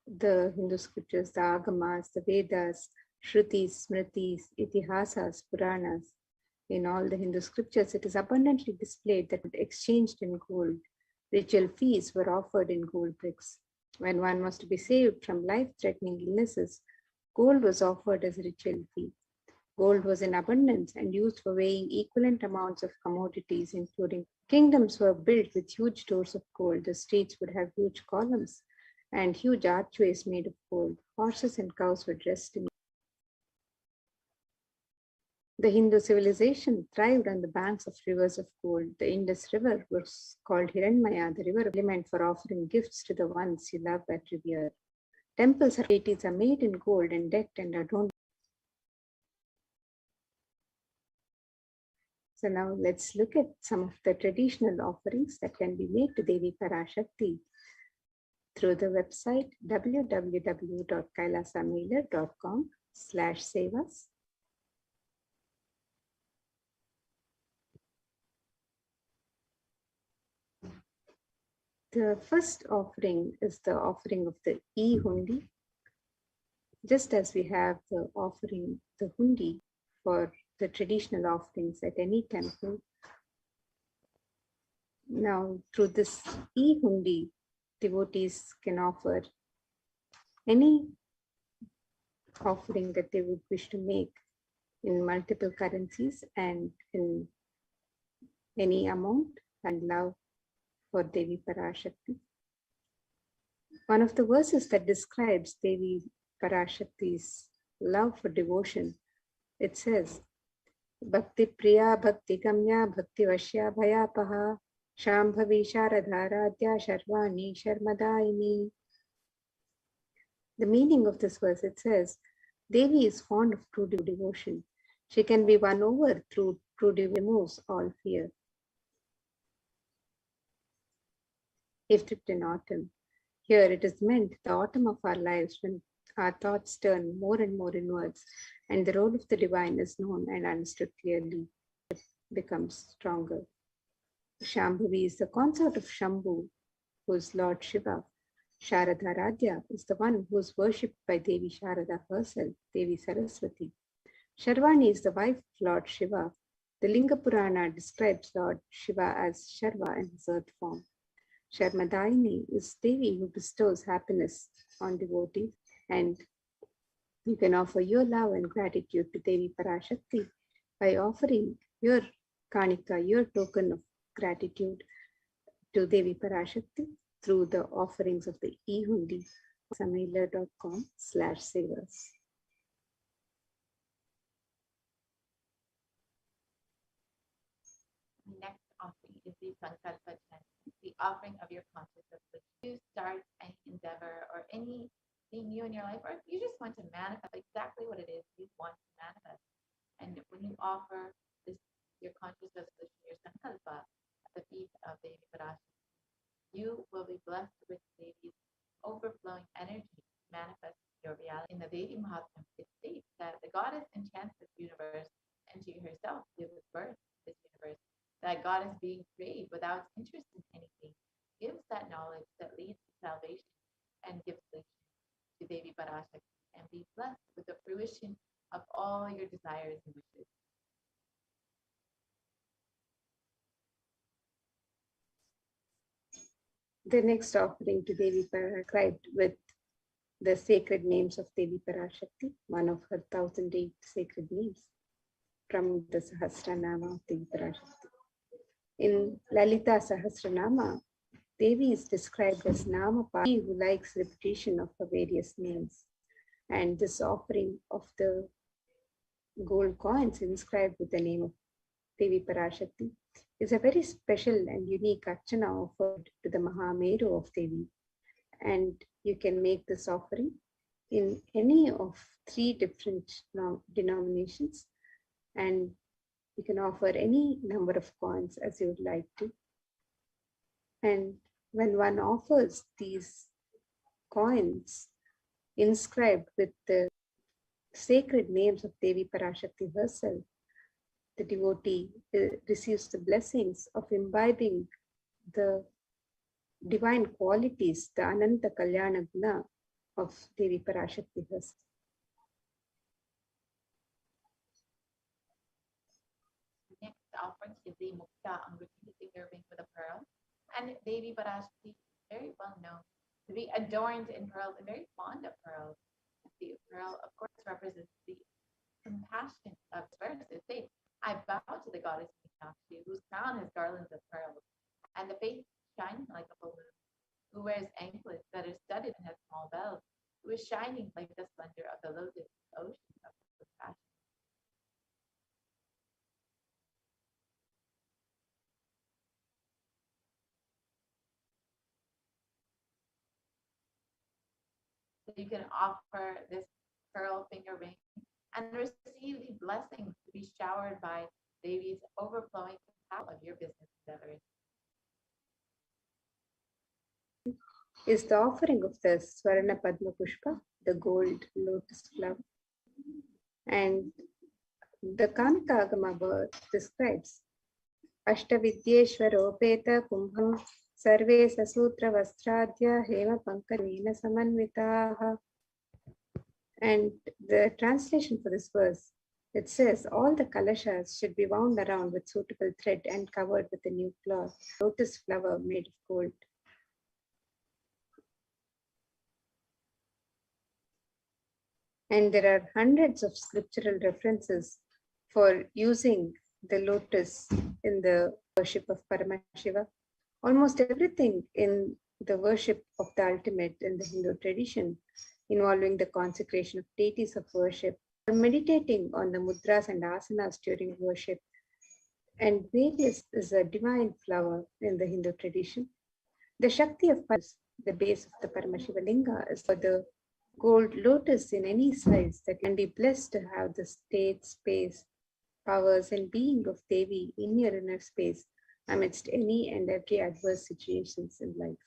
the Hindu scriptures, the Agamas, the Vedas, Shrutis, Smritis, Itihasas, Puranas. In all the Hindu scriptures, it is abundantly displayed that exchanged in gold. Ritual feasts were offered in gold bricks. When one was to be saved from life-threatening illnesses, gold was offered as a ritual fee. Gold was in abundance and used for weighing equivalent amounts of commodities, including kingdoms were built with huge doors of gold. The streets would have huge columns and huge archways made of gold. Horses and cows were dressed in. The Hindu civilization thrived on the banks of rivers of gold. The Indus River was called Hiranmaya, the river element for offering gifts to the ones you love and revere. Temples and deities are made in gold and decked and adorned. So now let's look at some of the traditional offerings that can be made to Devi Parashakti through the website www.kailasamailer.com/sevas. The first offering is the offering of the e-hundi. Just as we have the offering, the hundi for the traditional offerings at any temple. Now, through this e-hundi, devotees can offer any offering that they would wish to make in multiple currencies and in any amount and love for Devi Parashakti. One of the verses that describes Devi Parashakti's love for devotion, it says, Bhakti Priya Bhakti Gamya Bhakti Vashya Bhayapaha Shambhavi Sharadharadhya Sharvani Sharmadaini. The meaning of this verse, it says, Devi is fond of true devotion. She can be won over through true devotion, removes all fear. If dipped in autumn, here it is meant the autumn of our lives when our thoughts turn more and more inwards and the role of the divine is known and understood clearly, it becomes stronger. Shambhavi is the consort of Shambhu, who is Lord Shiva. Sharadharadhya is the one who is worshipped by Devi Sharada herself, Devi Saraswati. Sharvani is the wife of Lord Shiva. The Linga Purana describes Lord Shiva as Sharva in his earth form. Sharmadaini is Devi who bestows happiness on devotees, and you can offer your love and gratitude to Devi Parashakti by offering your kanika, your token of gratitude to Devi Parashakti through the offerings of the e-hundi, samailer.com/savers. Next offering is the Sankalpa chant, the offering of your consciousness. You start any endeavor or anything new in your life, or if you just want to manifest exactly what it is you want to manifest. And when you offer this, your consciousness, your Sankalpa at the feet of Devi Parashakti, you will be blessed with Devi's overflowing energy to manifest your reality. In the Devi Mahatmya, it states that the goddess enchants this universe, and she herself gives birth to this universe. That goddess being created without interest in anything gives that knowledge that leads to salvation and gives solution to Devi Parashakti, and be blessed with the fruition of all your desires and wishes. The next offering to Devi Parashakti with the sacred names of Devi Parashakti, one of her 1,008 sacred names from the Sahasranama of Devi Parashakti. In Lalita Sahasranama, Devi is described as Namapati, who likes repetition of her various names. And this offering of the gold coins inscribed with the name of Devi Parashakti is a very special and unique archana offered to the Mahameru of Devi. And you can make this offering in any of 3 different denominations, and you can offer any number of coins as you would like to. And when one offers these coins inscribed with the sacred names of Devi Parashakti herself, the devotee receives the blessings of imbibing the divine qualities, the Ananta Kalyana Guna of Devi Parashakti herself. Next offering is the Mukta Amruti finger ring with a pearl. And Devi Parashakti is very well known to be adorned in pearls and very fond of pearls. The pearl, of course, represents the compassion of verse. It states, I bow to the goddess Meenakshi, whose crown has garlands of pearls, and the face shining like a balloon, who wears anklets that are studded and has small bells, who is shining like the splendor of the lotus ocean of compassion. So you can offer this pearl finger ring and receive the blessings to be showered by Devi's overflowing power of your business endeavors. Is the offering of the Swarna Padma Pushpa, the gold lotus flower. And the Kamika Agama verse describes Ashtavidyeshwaropeta Kumbham Sarve Sasutra Vastradhya Hema Pankanena Samanvitaha. And the translation for this verse It says all the kalashas should be wound around with suitable thread and covered with a new cloth, lotus flower made of gold. And there are hundreds of scriptural references for using the lotus in the worship of Paramashiva. Almost everything in the worship of the ultimate in the Hindu tradition, involving the consecration of deities of worship, or meditating on the mudras and asanas during worship, and various is a divine flower in the Hindu tradition. The Shakti of the base of the Paramashiva Linga, is for the gold lotus in any size that can be blessed to have the state, space, powers, and being of Devi in your inner space amidst any and every adverse situations in life.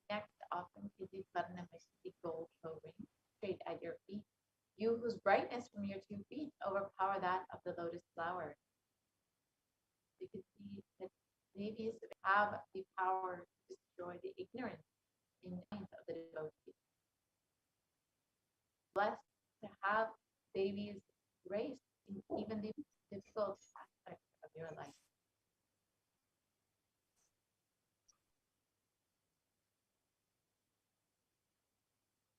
Next, offering is the Paramashiva gold toe ring straight at your feet. You whose brightness from your 2 feet overpower that of the lotus flower. You can see that Devis have the power to destroy the ignorance in the minds of the devotees. Blessed to have Devi's grace in even the difficult aspects of your life.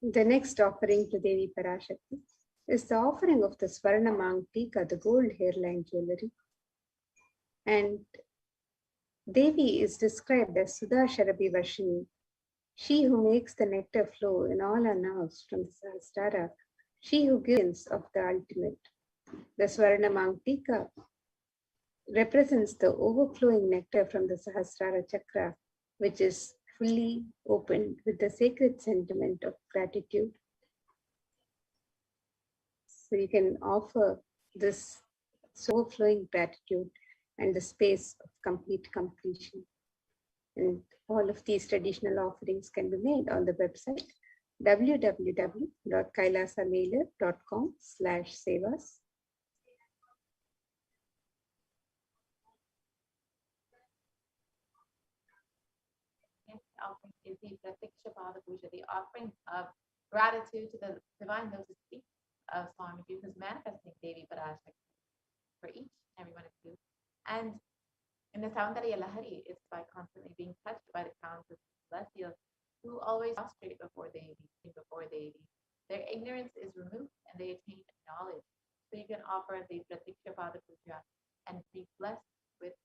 The next offering to Devi Parashakti is the offering of the Swarna Mangtika, the gold hairline jewelry. And Devi is described as Sudha Sharabi Varshini, she who makes the nectar flow in all her nerves from the Sahasrara, she who gives of the ultimate. The Swarna Mangtika represents the overflowing nectar from the Sahasrara Chakra, which is fully opened with the sacred sentiment of gratitude. So you can offer this overflowing gratitude and the space of complete completion. And all of these traditional offerings can be made on the website www.kailasamailer.com/sevas. Offering is the Pratiksha Pada Puja, the offering of gratitude to the divine lotus feet of Swami, who's manifesting Devi Parashakti for each and every one of you. And in the Saundariya Lahari, it's by constantly being touched by the crowns of celestials who always prostrate before Devi. Their ignorance is removed and they attain knowledge. So you can offer the Pratiksha Pada Puja and be blessed with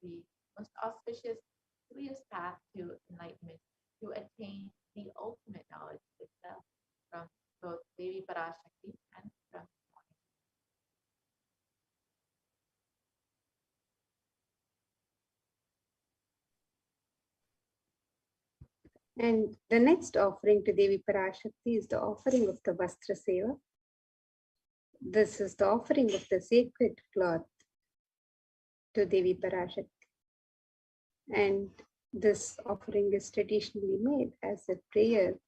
the most auspicious, sweetest path to enlightenment, to attain the ultimate knowledge itself from both Devi Parashakti and from Swami. And the next offering to Devi Parashakti is the offering of the Vastra Seva. This is the offering of the sacred cloth to Devi Parashakti. And this offering is traditionally made as a prayer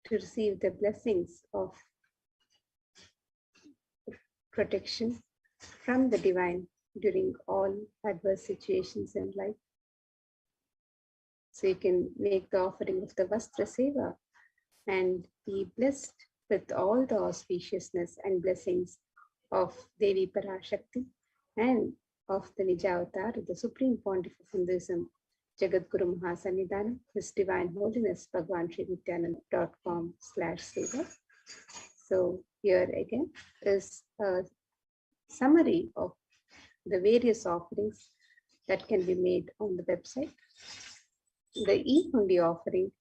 to receive the blessings of protection from the divine during all adverse situations in life. So you can make the offering of the Vastra Seva and be blessed with all the auspiciousness and blessings of Devi Parashakti and of the Nijavatar, the Supreme Pontiff of Hinduism, Jagadguru Mahasannidhanam, His Divine Holiness, Bhagwan Sri Nithyananda.com/seva. So here again is a summary of the various offerings that can be made on the website. The e-hundi offering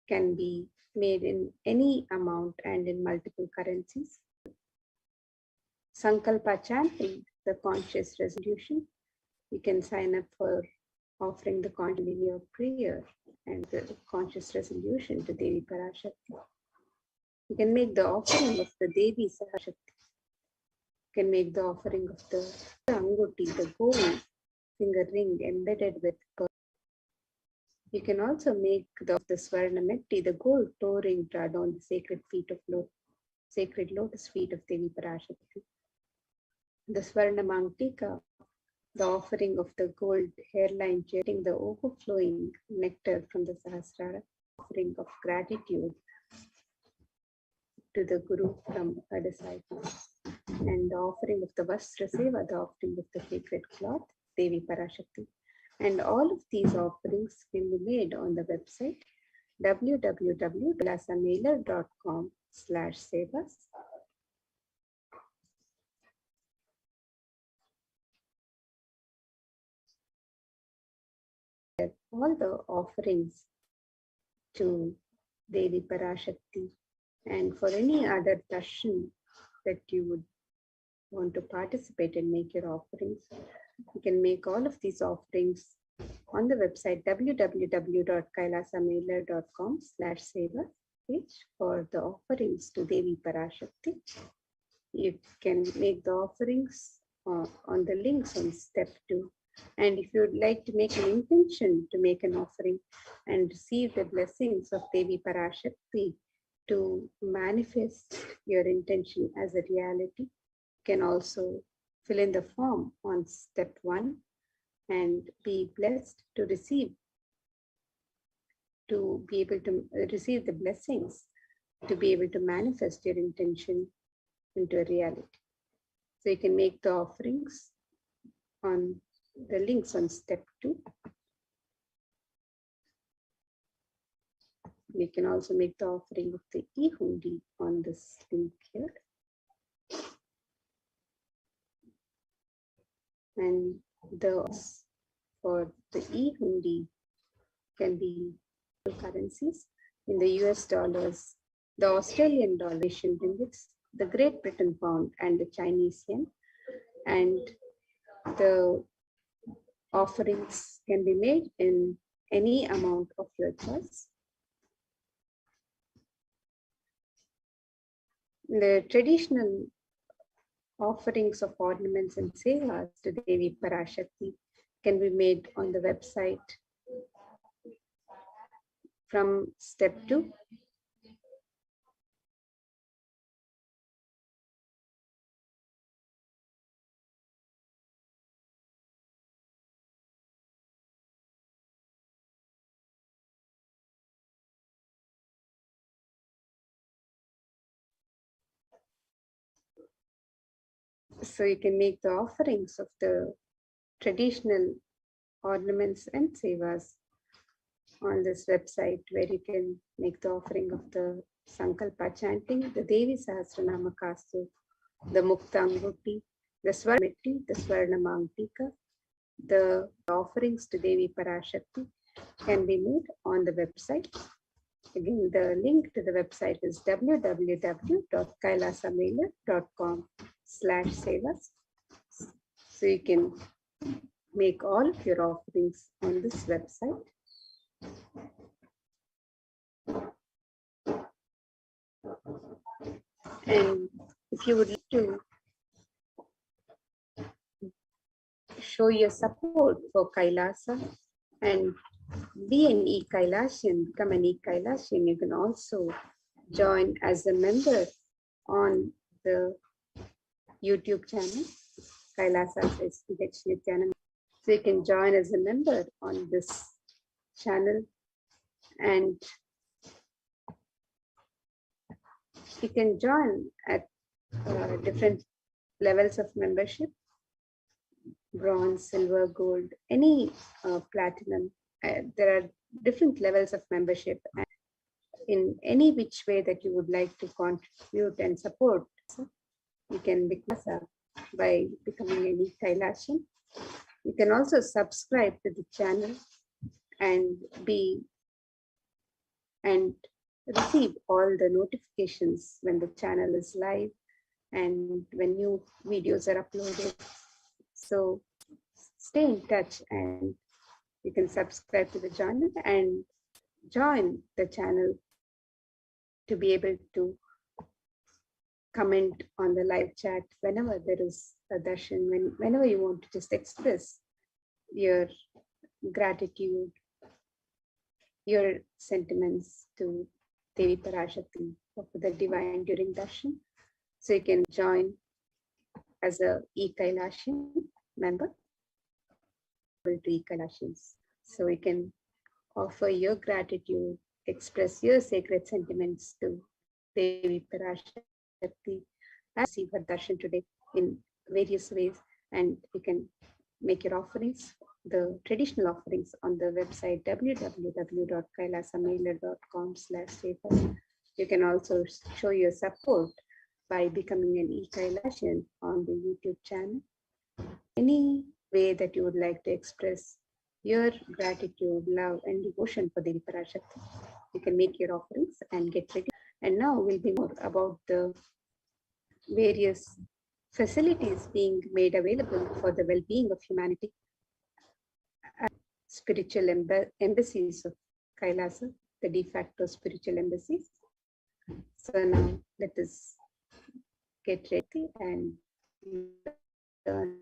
can be made in any amount and in multiple currencies. Sankalpa chanting, the conscious resolution. You can sign up for offering the continuity prayer and the conscious resolution to Devi Parashakti. You can make the offering of the Devi Sahashakti. You can make the offering of the Anguti, the gold finger ring embedded with pearl. You can also make the Swarna Metti, the gold toe ring trod on the sacred lotus feet of Devi Parashakti. The Swarna Mangtika, the offering of the gold hairline, jetting the overflowing nectar from the Sahasrara, offering of gratitude to the Guru from a disciple. And the offering of the Vastra Seva, the offering of the sacred cloth, Devi Parashakti. And all of these offerings can be made on the website www.kailasamailer.com/sevas. All the offerings to Devi Parashakti, and for any other darshan that you would want to participate and make your offerings, you can make all of these offerings on the website www.kailasamailer.com/seva page for the offerings to Devi Parashakti. You can make the offerings on the links on step 2. And if you would like to make an intention to make an offering and receive the blessings of Devi Parashakti to manifest your intention as a reality, you can also fill in the form on step 1 and be blessed to receive, to be able to receive the blessings, to be able to manifest your intention into a reality. So you can make the offerings on the links on step 2. We can also make the offering of the e-hundi on this link here. And the for the e-hundi can be currencies in the US dollars, the Australian dollar, Asian ringgits, the Great Britain pound, and the Chinese yen. And the offerings can be made in any amount of your choice. The traditional offerings of ornaments and sevas to Devi Parashakti can be made on the website from step 2. So you can make the offerings of the traditional ornaments and sevas on this website, where you can make the offering of the Sankalpa chanting, the Devi Sahasranama Kastu, the Muktanguti, the Swarnameti, the Swarnamangtika. The offerings to Devi Parashakti can be made on the website. Again, the link to the website is www.kailasamailer.com/sevas. So you can make all of your offerings on this website. And if you would like to show your support for Kailasa and be an e-Kailashian, become an e-Kailashian, you can also join as a member on the YouTube channel, Kailasa's HDH Nithyananda. So you can join as a member on this channel, and you can join at different levels of membership: bronze, silver, gold, any platinum. There are different levels of membership, and in any which way that you would like to contribute and support, you can become by becoming an e-Kailashian. You can also subscribe to the channel and receive all the notifications when the channel is live and when new videos are uploaded. So stay in touch, and you can subscribe to the channel and join the channel to be able to comment on the live chat whenever there is a darshan, whenever you want to just express your gratitude, your sentiments to Devi Parashakti of the divine during darshan. So you can join as a e-Kailashian member to e-Kailashians. So you can offer your gratitude, express your sacred sentiments to Devi Parashakti and receive her darshan today in various ways, and you can make your offerings, the traditional offerings, on the website www.kailasamailer.com/stay. You can also show your support by becoming an e-Kailashian on the YouTube channel. Any way that you would like to express your gratitude, love, and devotion for Devi Parashakti, you can make your offerings and get ready. And now we'll be more about the various facilities being made available for the well-being of humanity. Spiritual embassies of Kailasa, the de facto spiritual embassies. So now let us get ready and learn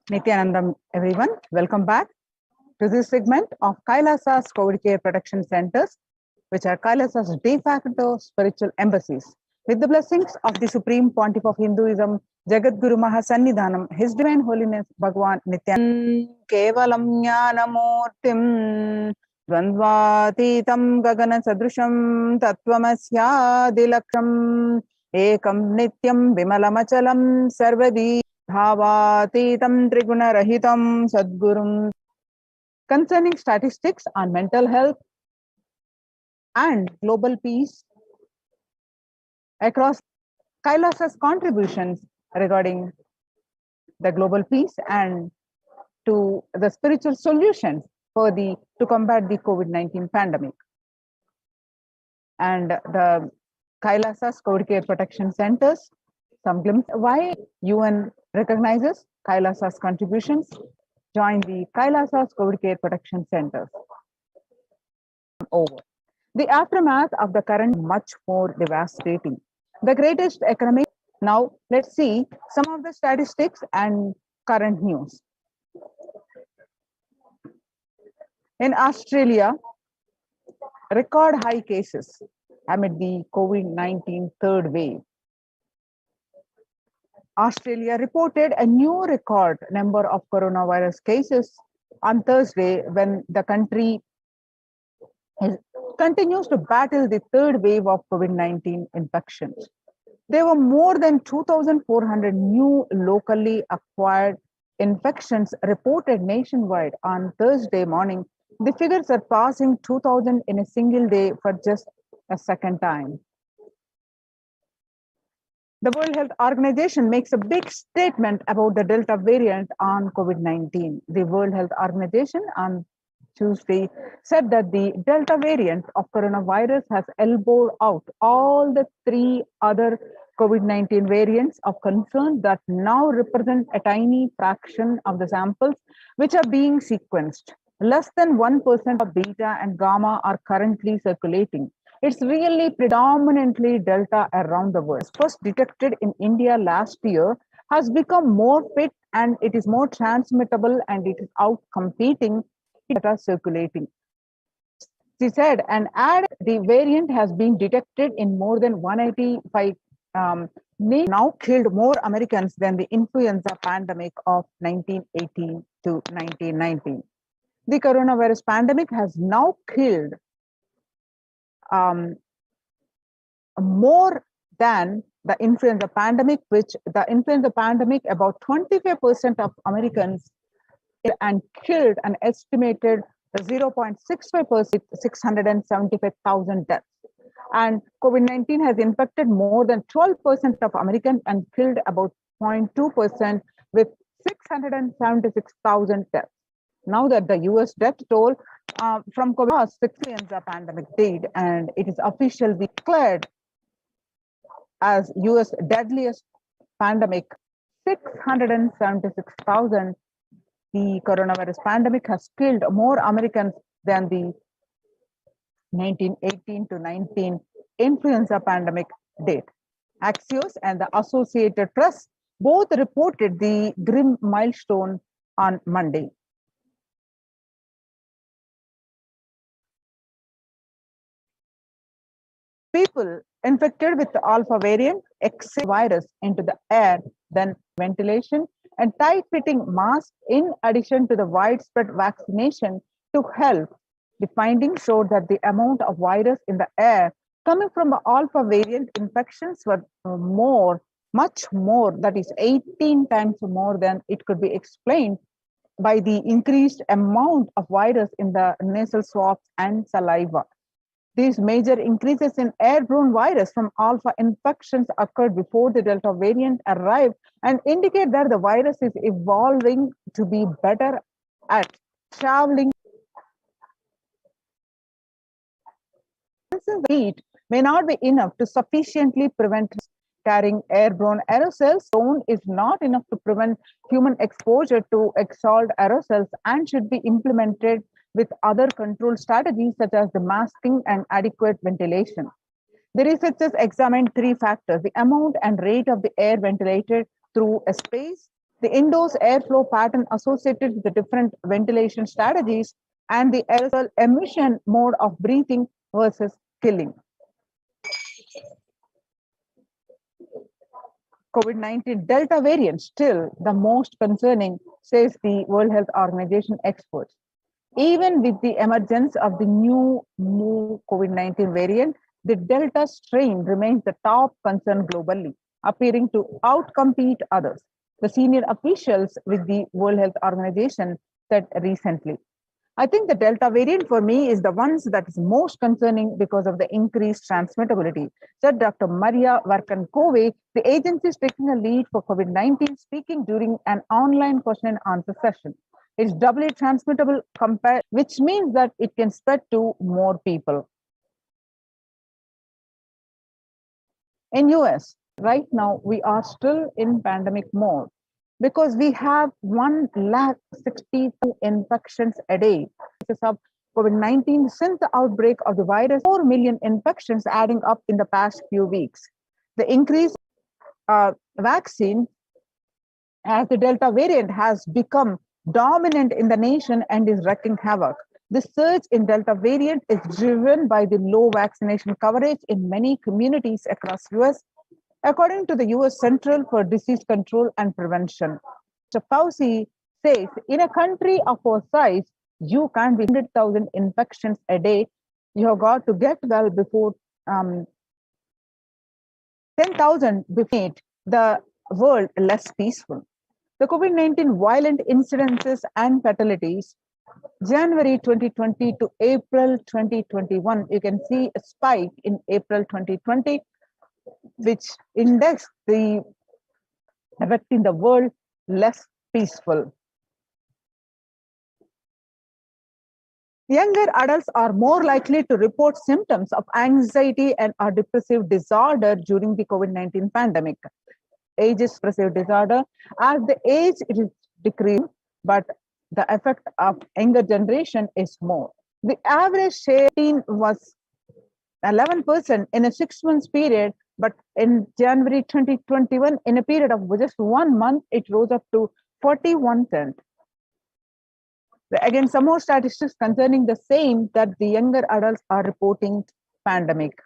Nithyanandam, everyone. Welcome back to this segment of Kailasa's COVID Care Protection Centers, which are Kailasa's de facto spiritual embassies. With the blessings of the Supreme Pontiff of Hinduism, Jagat Guru Mahasannidhanam, His Divine Holiness Bhagwan Nithyananda Kevalam Jnanamurtim Dvandvatītam gagana sadrusham tattvamasyaadilaksham ekam nityam vimalamachalam sarvadi bhavatītam trigunarahitam sadgurum. Concerning statistics on mental health and global peace across Kailasa's contributions regarding the global peace and to the spiritual solutions to combat the COVID-19 pandemic. And the Kailasa's COVID Care Protection Centers, some glimpse why UN recognizes Kailasa's contributions. Join the Kailasa's COVID Care Protection Centers. Over. The aftermath of the current much more devastating. The greatest economic. Now let's see some of the statistics and current news. In Australia, record high cases amid the COVID-19 third wave. Australia reported a new record number of coronavirus cases on Thursday when the country continues to battle the third wave of COVID-19 infections. There were more than 2,400 new locally acquired infections reported nationwide on Thursday morning. The figure surpassing 2,000 in a single day for just a second time. The World Health Organization makes a big statement about the Delta variant on COVID-19. The World Health Organization on Tuesday said that the Delta variant of coronavirus has elbowed out all the three other COVID-19 variants of concern that now represent a tiny fraction of the samples which are being sequenced. Less than 1% of beta and gamma are currently circulating. It's really predominantly Delta around the world. First detected in India last year, has become more fit and it is more transmittable and it is out competing that are circulating. She said, and the variant has been detected in more than 185 now killed more Americans than the influenza pandemic of 1918 to 1919. The coronavirus pandemic has now killed more than the influenza pandemic, about 25% of Americans and killed an estimated 0.65%, 675,000 deaths. And COVID-19 has infected more than 12% of Americans and killed about 0.2% with 676,000 deaths. Now that the US death toll from COVID influenza pandemic did, and it is officially declared as US deadliest pandemic, 676,000. The coronavirus pandemic has killed more Americans than the 1918 to 19 influenza pandemic did. Axios and the Associated Press both reported the grim milestone on Monday. People infected with the alpha variant exhale virus into the air, then ventilation and tight-fitting masks in addition to the widespread vaccination to help. The findings showed that the amount of virus in the air coming from the alpha variant infections were much more, that is 18 times more than it could be explained by the increased amount of virus in the nasal swabs and saliva. These major increases in airborne virus from alpha infections occurred before the Delta variant arrived and indicate that the virus is evolving to be better at traveling. The heat may not be enough to sufficiently prevent carrying airborne aerosols. Alone is not enough to prevent human exposure to exhaled aerosols and should be implemented with other control strategies such as the masking and adequate ventilation. The researchers examined three factors: the amount and rate of the air ventilated through a space, the indoors airflow pattern associated with the different ventilation strategies, and the aerosol emission mode of breathing versus killing. COVID-19 Delta variant still the most concerning, says the World Health Organization experts. Even with the emergence of the new COVID-19 variant, the Delta strain remains the top concern globally, appearing to outcompete others. The senior officials with the World Health Organization said recently. I think the Delta variant for me is the one that is most concerning because of the increased transmittability, said Dr. Maria Varkankove. The agency is taking a lead for COVID-19, speaking during an online question and answer session. It's doubly transmittable, which means that it can spread to more people. In US, right now, we are still in pandemic mode because we have 1,62,000 infections a day. This is of COVID-19 since the outbreak of the virus, 4 million infections adding up in the past few weeks. The increase vaccine as the Delta variant has become dominant in the nation and is wreaking havoc. The surge in Delta variant is driven by the low vaccination coverage in many communities across US, according to the US Central for Disease Control and Prevention. Mr. Fauci says, in a country of our size, you can't be 100,000 infections a day. You have got to get well before 10,000 before the world less peaceful. The COVID-19 violent incidences and fatalities, January 2020 to April 2021, you can see a spike in April 2020, which indexed the affecting the world less peaceful. Younger adults are more likely to report symptoms of anxiety and or depressive disorder during the COVID-19 pandemic. Age is depressive disorder. As the age is decreasing, but the effect of younger generation is more. The average share was 11% in a 6 months period, but in January 2021, in a period of just 1 month, it rose up to 41%. Again, some more statistics concerning the same, that the younger adults are reporting pandemic.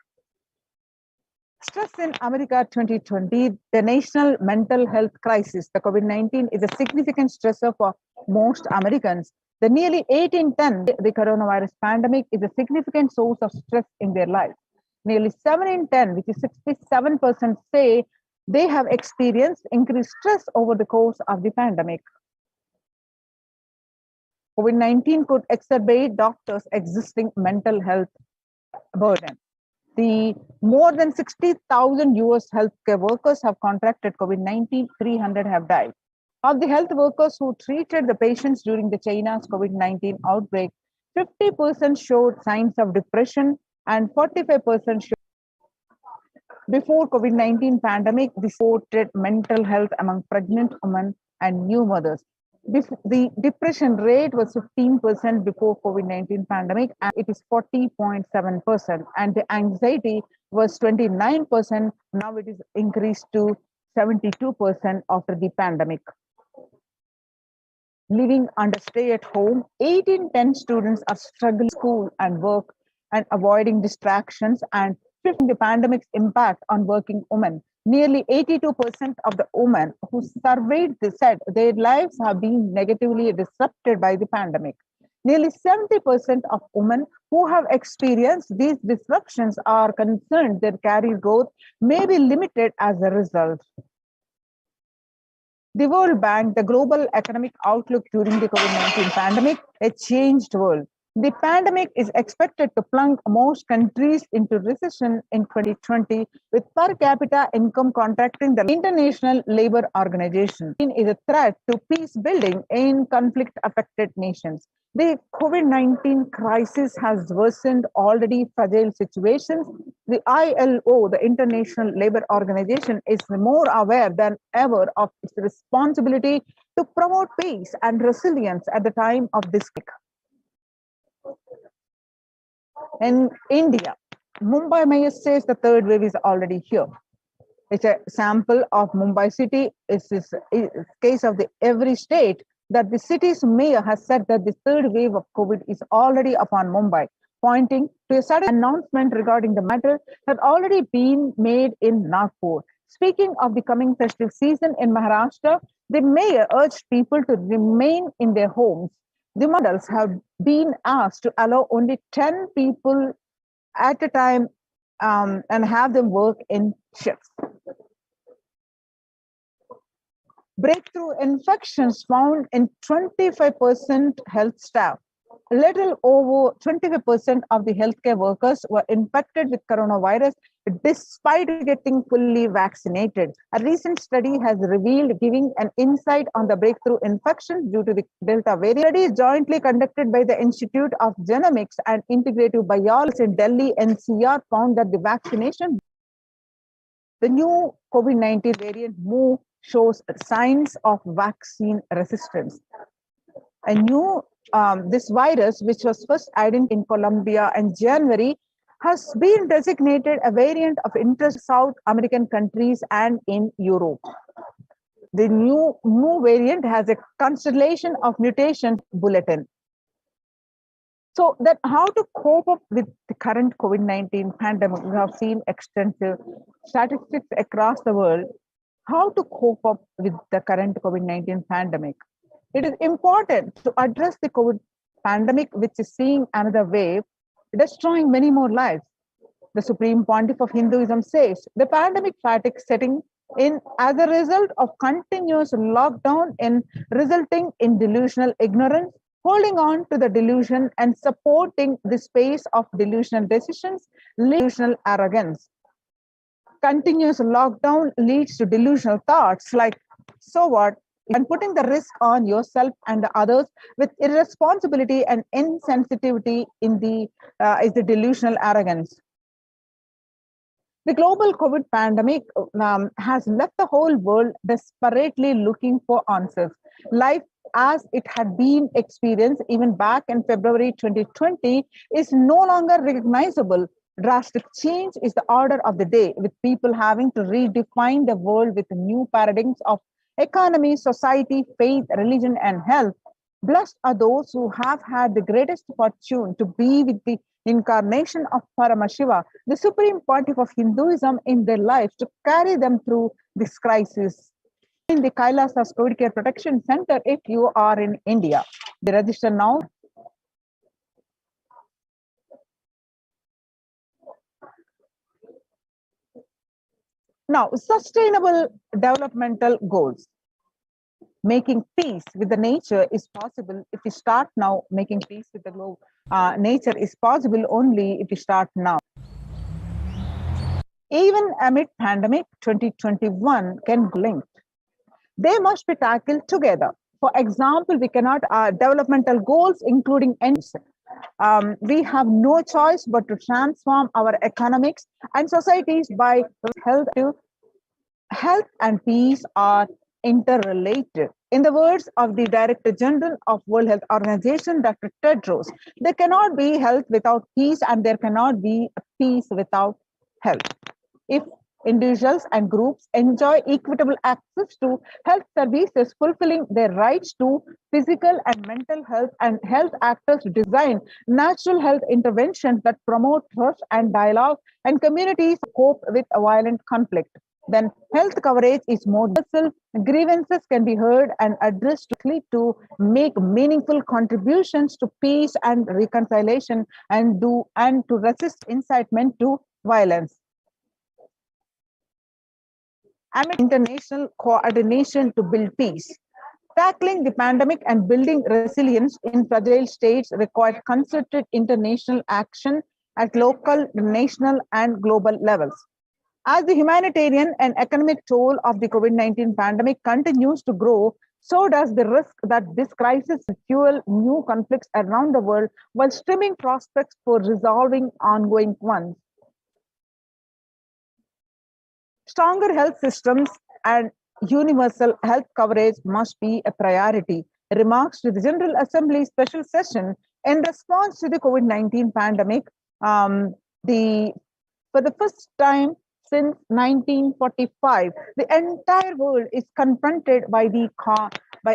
Stress in America 2020, the national mental health crisis, the COVID-19 is a significant stressor for most Americans. The nearly 8 in 10, the coronavirus pandemic is a significant source of stress in their life. Nearly 7 in 10, which is 67%, say they have experienced increased stress over the course of the pandemic. COVID-19 could exacerbate doctors' existing mental health burden. The more than 60,000 US healthcare workers have contracted COVID-19, 300 have died. Of the health workers who treated the patients during the China's COVID-19 outbreak, 50% showed signs of depression and 45% showed before COVID-19 pandemic reported mental health among pregnant women and new mothers. The depression rate was 15% before COVID-19 pandemic, and it is 40.7%. And the anxiety was 29%. Now it is increased to 72% after the pandemic. Living under stay at home, 8 in 10 students are struggling school and work and avoiding distractions and the pandemic's impact on working women. Nearly 82% of the women who surveyed said their lives have been negatively disrupted by the pandemic. Nearly 70% of women who have experienced these disruptions are concerned their career growth may be limited as a result. The World Bank, the global economic outlook during the COVID-19 pandemic, a changed world. The pandemic is expected to plunge most countries into recession in 2020, with per capita income contracting. The International Labour Organization is a threat to peace building in conflict-affected nations. The COVID-19 crisis has worsened already fragile situations. The ILO, the International Labour Organization, is more aware than ever of its responsibility to promote peace and resilience at the time of this. In India, Mumbai Mayor says the third wave is already here. It's a sample of Mumbai city. It's a case of every state that the city's mayor has said that the third wave of COVID is already upon Mumbai, pointing to a sudden announcement regarding the matter had already been made in Nagpur. Speaking of the coming festive season in Maharashtra, the mayor urged people to remain in their homes. The models have been asked to allow only 10 people at a time and have them work in shifts. Breakthrough infections found in 25% health staff. A little over 25% of the healthcare workers were infected with coronavirus despite getting fully vaccinated. A recent study has revealed, giving an insight on the breakthrough infection due to the Delta variant. Study is jointly conducted by the Institute of Genomics and Integrative Biology in Delhi NCR found that the vaccination, the new COVID-19 variant Mu shows signs of vaccine resistance. A new this virus, which was first identified in Colombia in January, has been designated a variant of interest in South American countries and in Europe. The new Mu variant has a constellation of mutation bulletin. So that how to cope up with the current COVID-19 pandemic, we have seen extensive statistics across the world. How to cope up with the current COVID-19 pandemic. It is important to address the COVID pandemic, which is seeing another wave, destroying many more lives. The Supreme Pontiff of Hinduism says the pandemic fatigue setting in as a result of continuous lockdown in resulting in delusional ignorance, holding on to the delusion and supporting the space of delusional decisions, delusional arrogance. Continuous lockdown leads to delusional thoughts like, so what? And putting the risk on yourself and the others with irresponsibility and insensitivity in the is the delusional arrogance. The global COVID pandemic has left the whole world desperately looking for answers. Life as it had been experienced even back in February 2020 is no longer recognizable. Drastic change is the order of the day, with people having to redefine the world with new paradigms of economy, society, faith, religion, and health. Blessed are those who have had the greatest fortune to be with the incarnation of Paramashiva, the Supreme Pontiff of Hinduism, in their lives to carry them through this crisis. In the Kailasa COVID Care Protection Center, if you are in India, they register now. Now, sustainable developmental goals. Making peace with the nature is possible if we start now. Making peace with the globe, nature is possible only if we start now. Even amid pandemic, 2021 can be linked. They must be tackled together. For example, we cannot developmental goals, including ends. We have no choice but to transform our economics and societies by health and peace are interrelated. In the words of the Director General of World Health Organization, Dr. Tedros, there cannot be health without peace and there cannot be peace without health. If individuals and groups enjoy equitable access to health services, fulfilling their rights to physical and mental health, and health actors design natural health interventions that promote trust and dialogue and communities cope with a violent conflict, then health coverage is more universal. Grievances can be heard and addressed quickly to make meaningful contributions to peace and reconciliation and to resist incitement to violence. Amid international coordination to build peace. Tackling the pandemic and building resilience in fragile states required concerted international action at local, national, and global levels. As the humanitarian and economic toll of the COVID-19 pandemic continues to grow, so does the risk that this crisis will fuel new conflicts around the world while stripping prospects for resolving ongoing ones. Stronger health systems and universal health coverage must be a priority. Remarks to the General Assembly special session in response to the COVID-19 pandemic, for the first time since 1945, the entire world is confronted by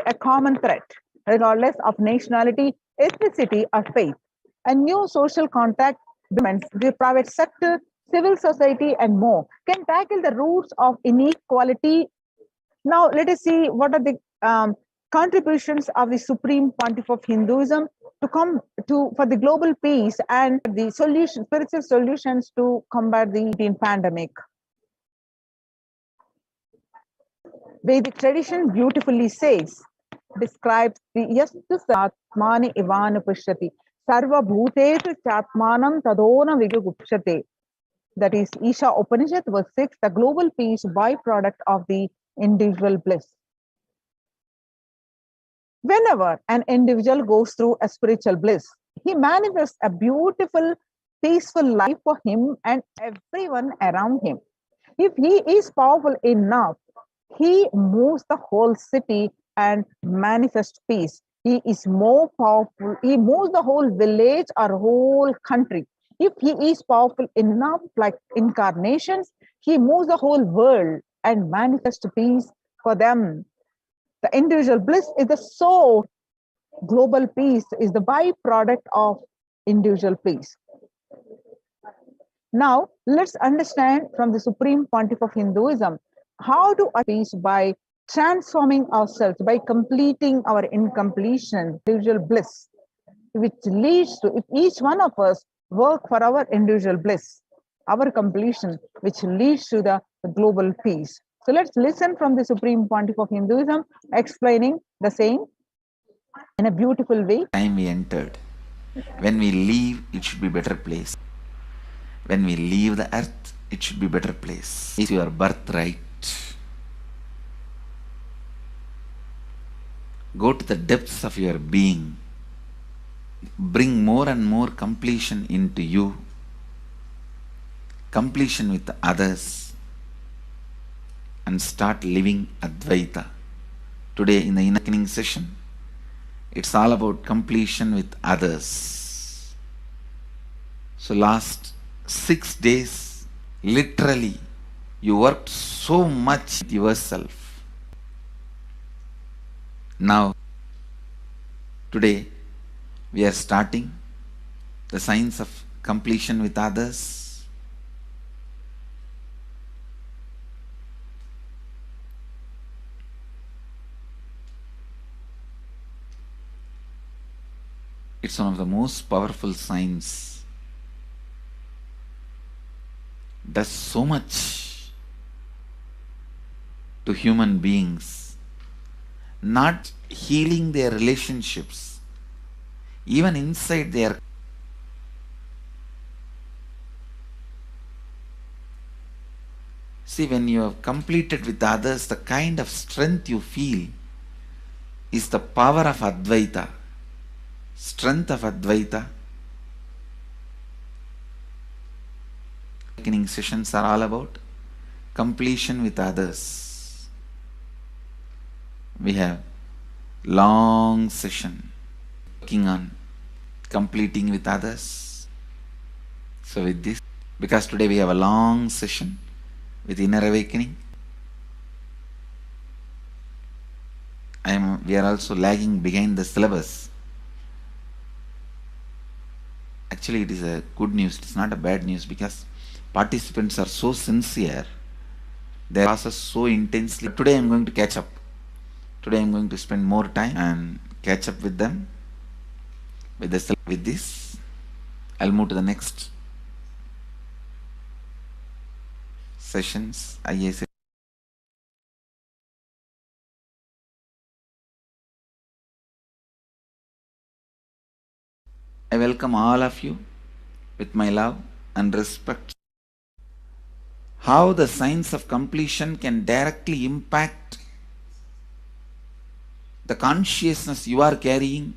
a common threat, regardless of nationality, ethnicity, or faith. A new social contact demands the private sector, civil society, and more can tackle the roots of inequality. Now, let us see what are the contributions of the Supreme Pontiff of Hinduism to come to for the global peace and the spiritual solutions to combat the pandemic. Vedic tradition beautifully describes the yastu satmani ivana pushyati sarva bhutetu chatmanam tadona vigupshate. That is Isha Upanishad verse 6, the global peace byproduct of the individual bliss. Whenever an individual goes through a spiritual bliss, he manifests a beautiful, peaceful life for him and everyone around him. If he is powerful enough, he moves the whole city and manifests peace. He is more powerful, he moves the whole village or whole country. If he is powerful enough, like incarnations, he moves the whole world and manifests peace for them. The individual bliss is the soul. Global peace is the byproduct of individual peace. Now, let's understand from the Supreme Pontiff of Hinduism how to achieve peace by transforming ourselves, by completing our incompletion, individual bliss, which leads to, if each one of us work for our individual bliss, our completion, which leads to the global peace. So let's listen from the Supreme Pontiff of Hinduism explaining the same in a beautiful way. Time we entered. When we leave, it should be better place. When we leave the earth, it should be better place. It's your birthright. Go to the depths of your being. Bring more and more completion into you. Completion with others. And start living Advaita. Today in the awakening session, it's all about completion with others. So last 6 days, literally, you worked so much with yourself. Now, today, we are starting the science of completion with others. It's one of the most powerful science. Does so much to human beings, not healing their relationships, even inside their. See, when you have completed with others, the kind of strength you feel is the power of Advaita. Strength of Advaita. Awakening sessions are all about completion with others. We have long session working on completing with others. So with this, because today we have a long session with inner awakening, we are also lagging behind the syllabus. Actually, it is a good news, it's not a bad news, because participants are so sincere, they process so intensely. Today I am going to catch up. Today I am going to spend more time and catch up with them. With this, I'll move to the next sessions. I welcome all of you with my love and respect. How the science of completion can directly impact the consciousness you are carrying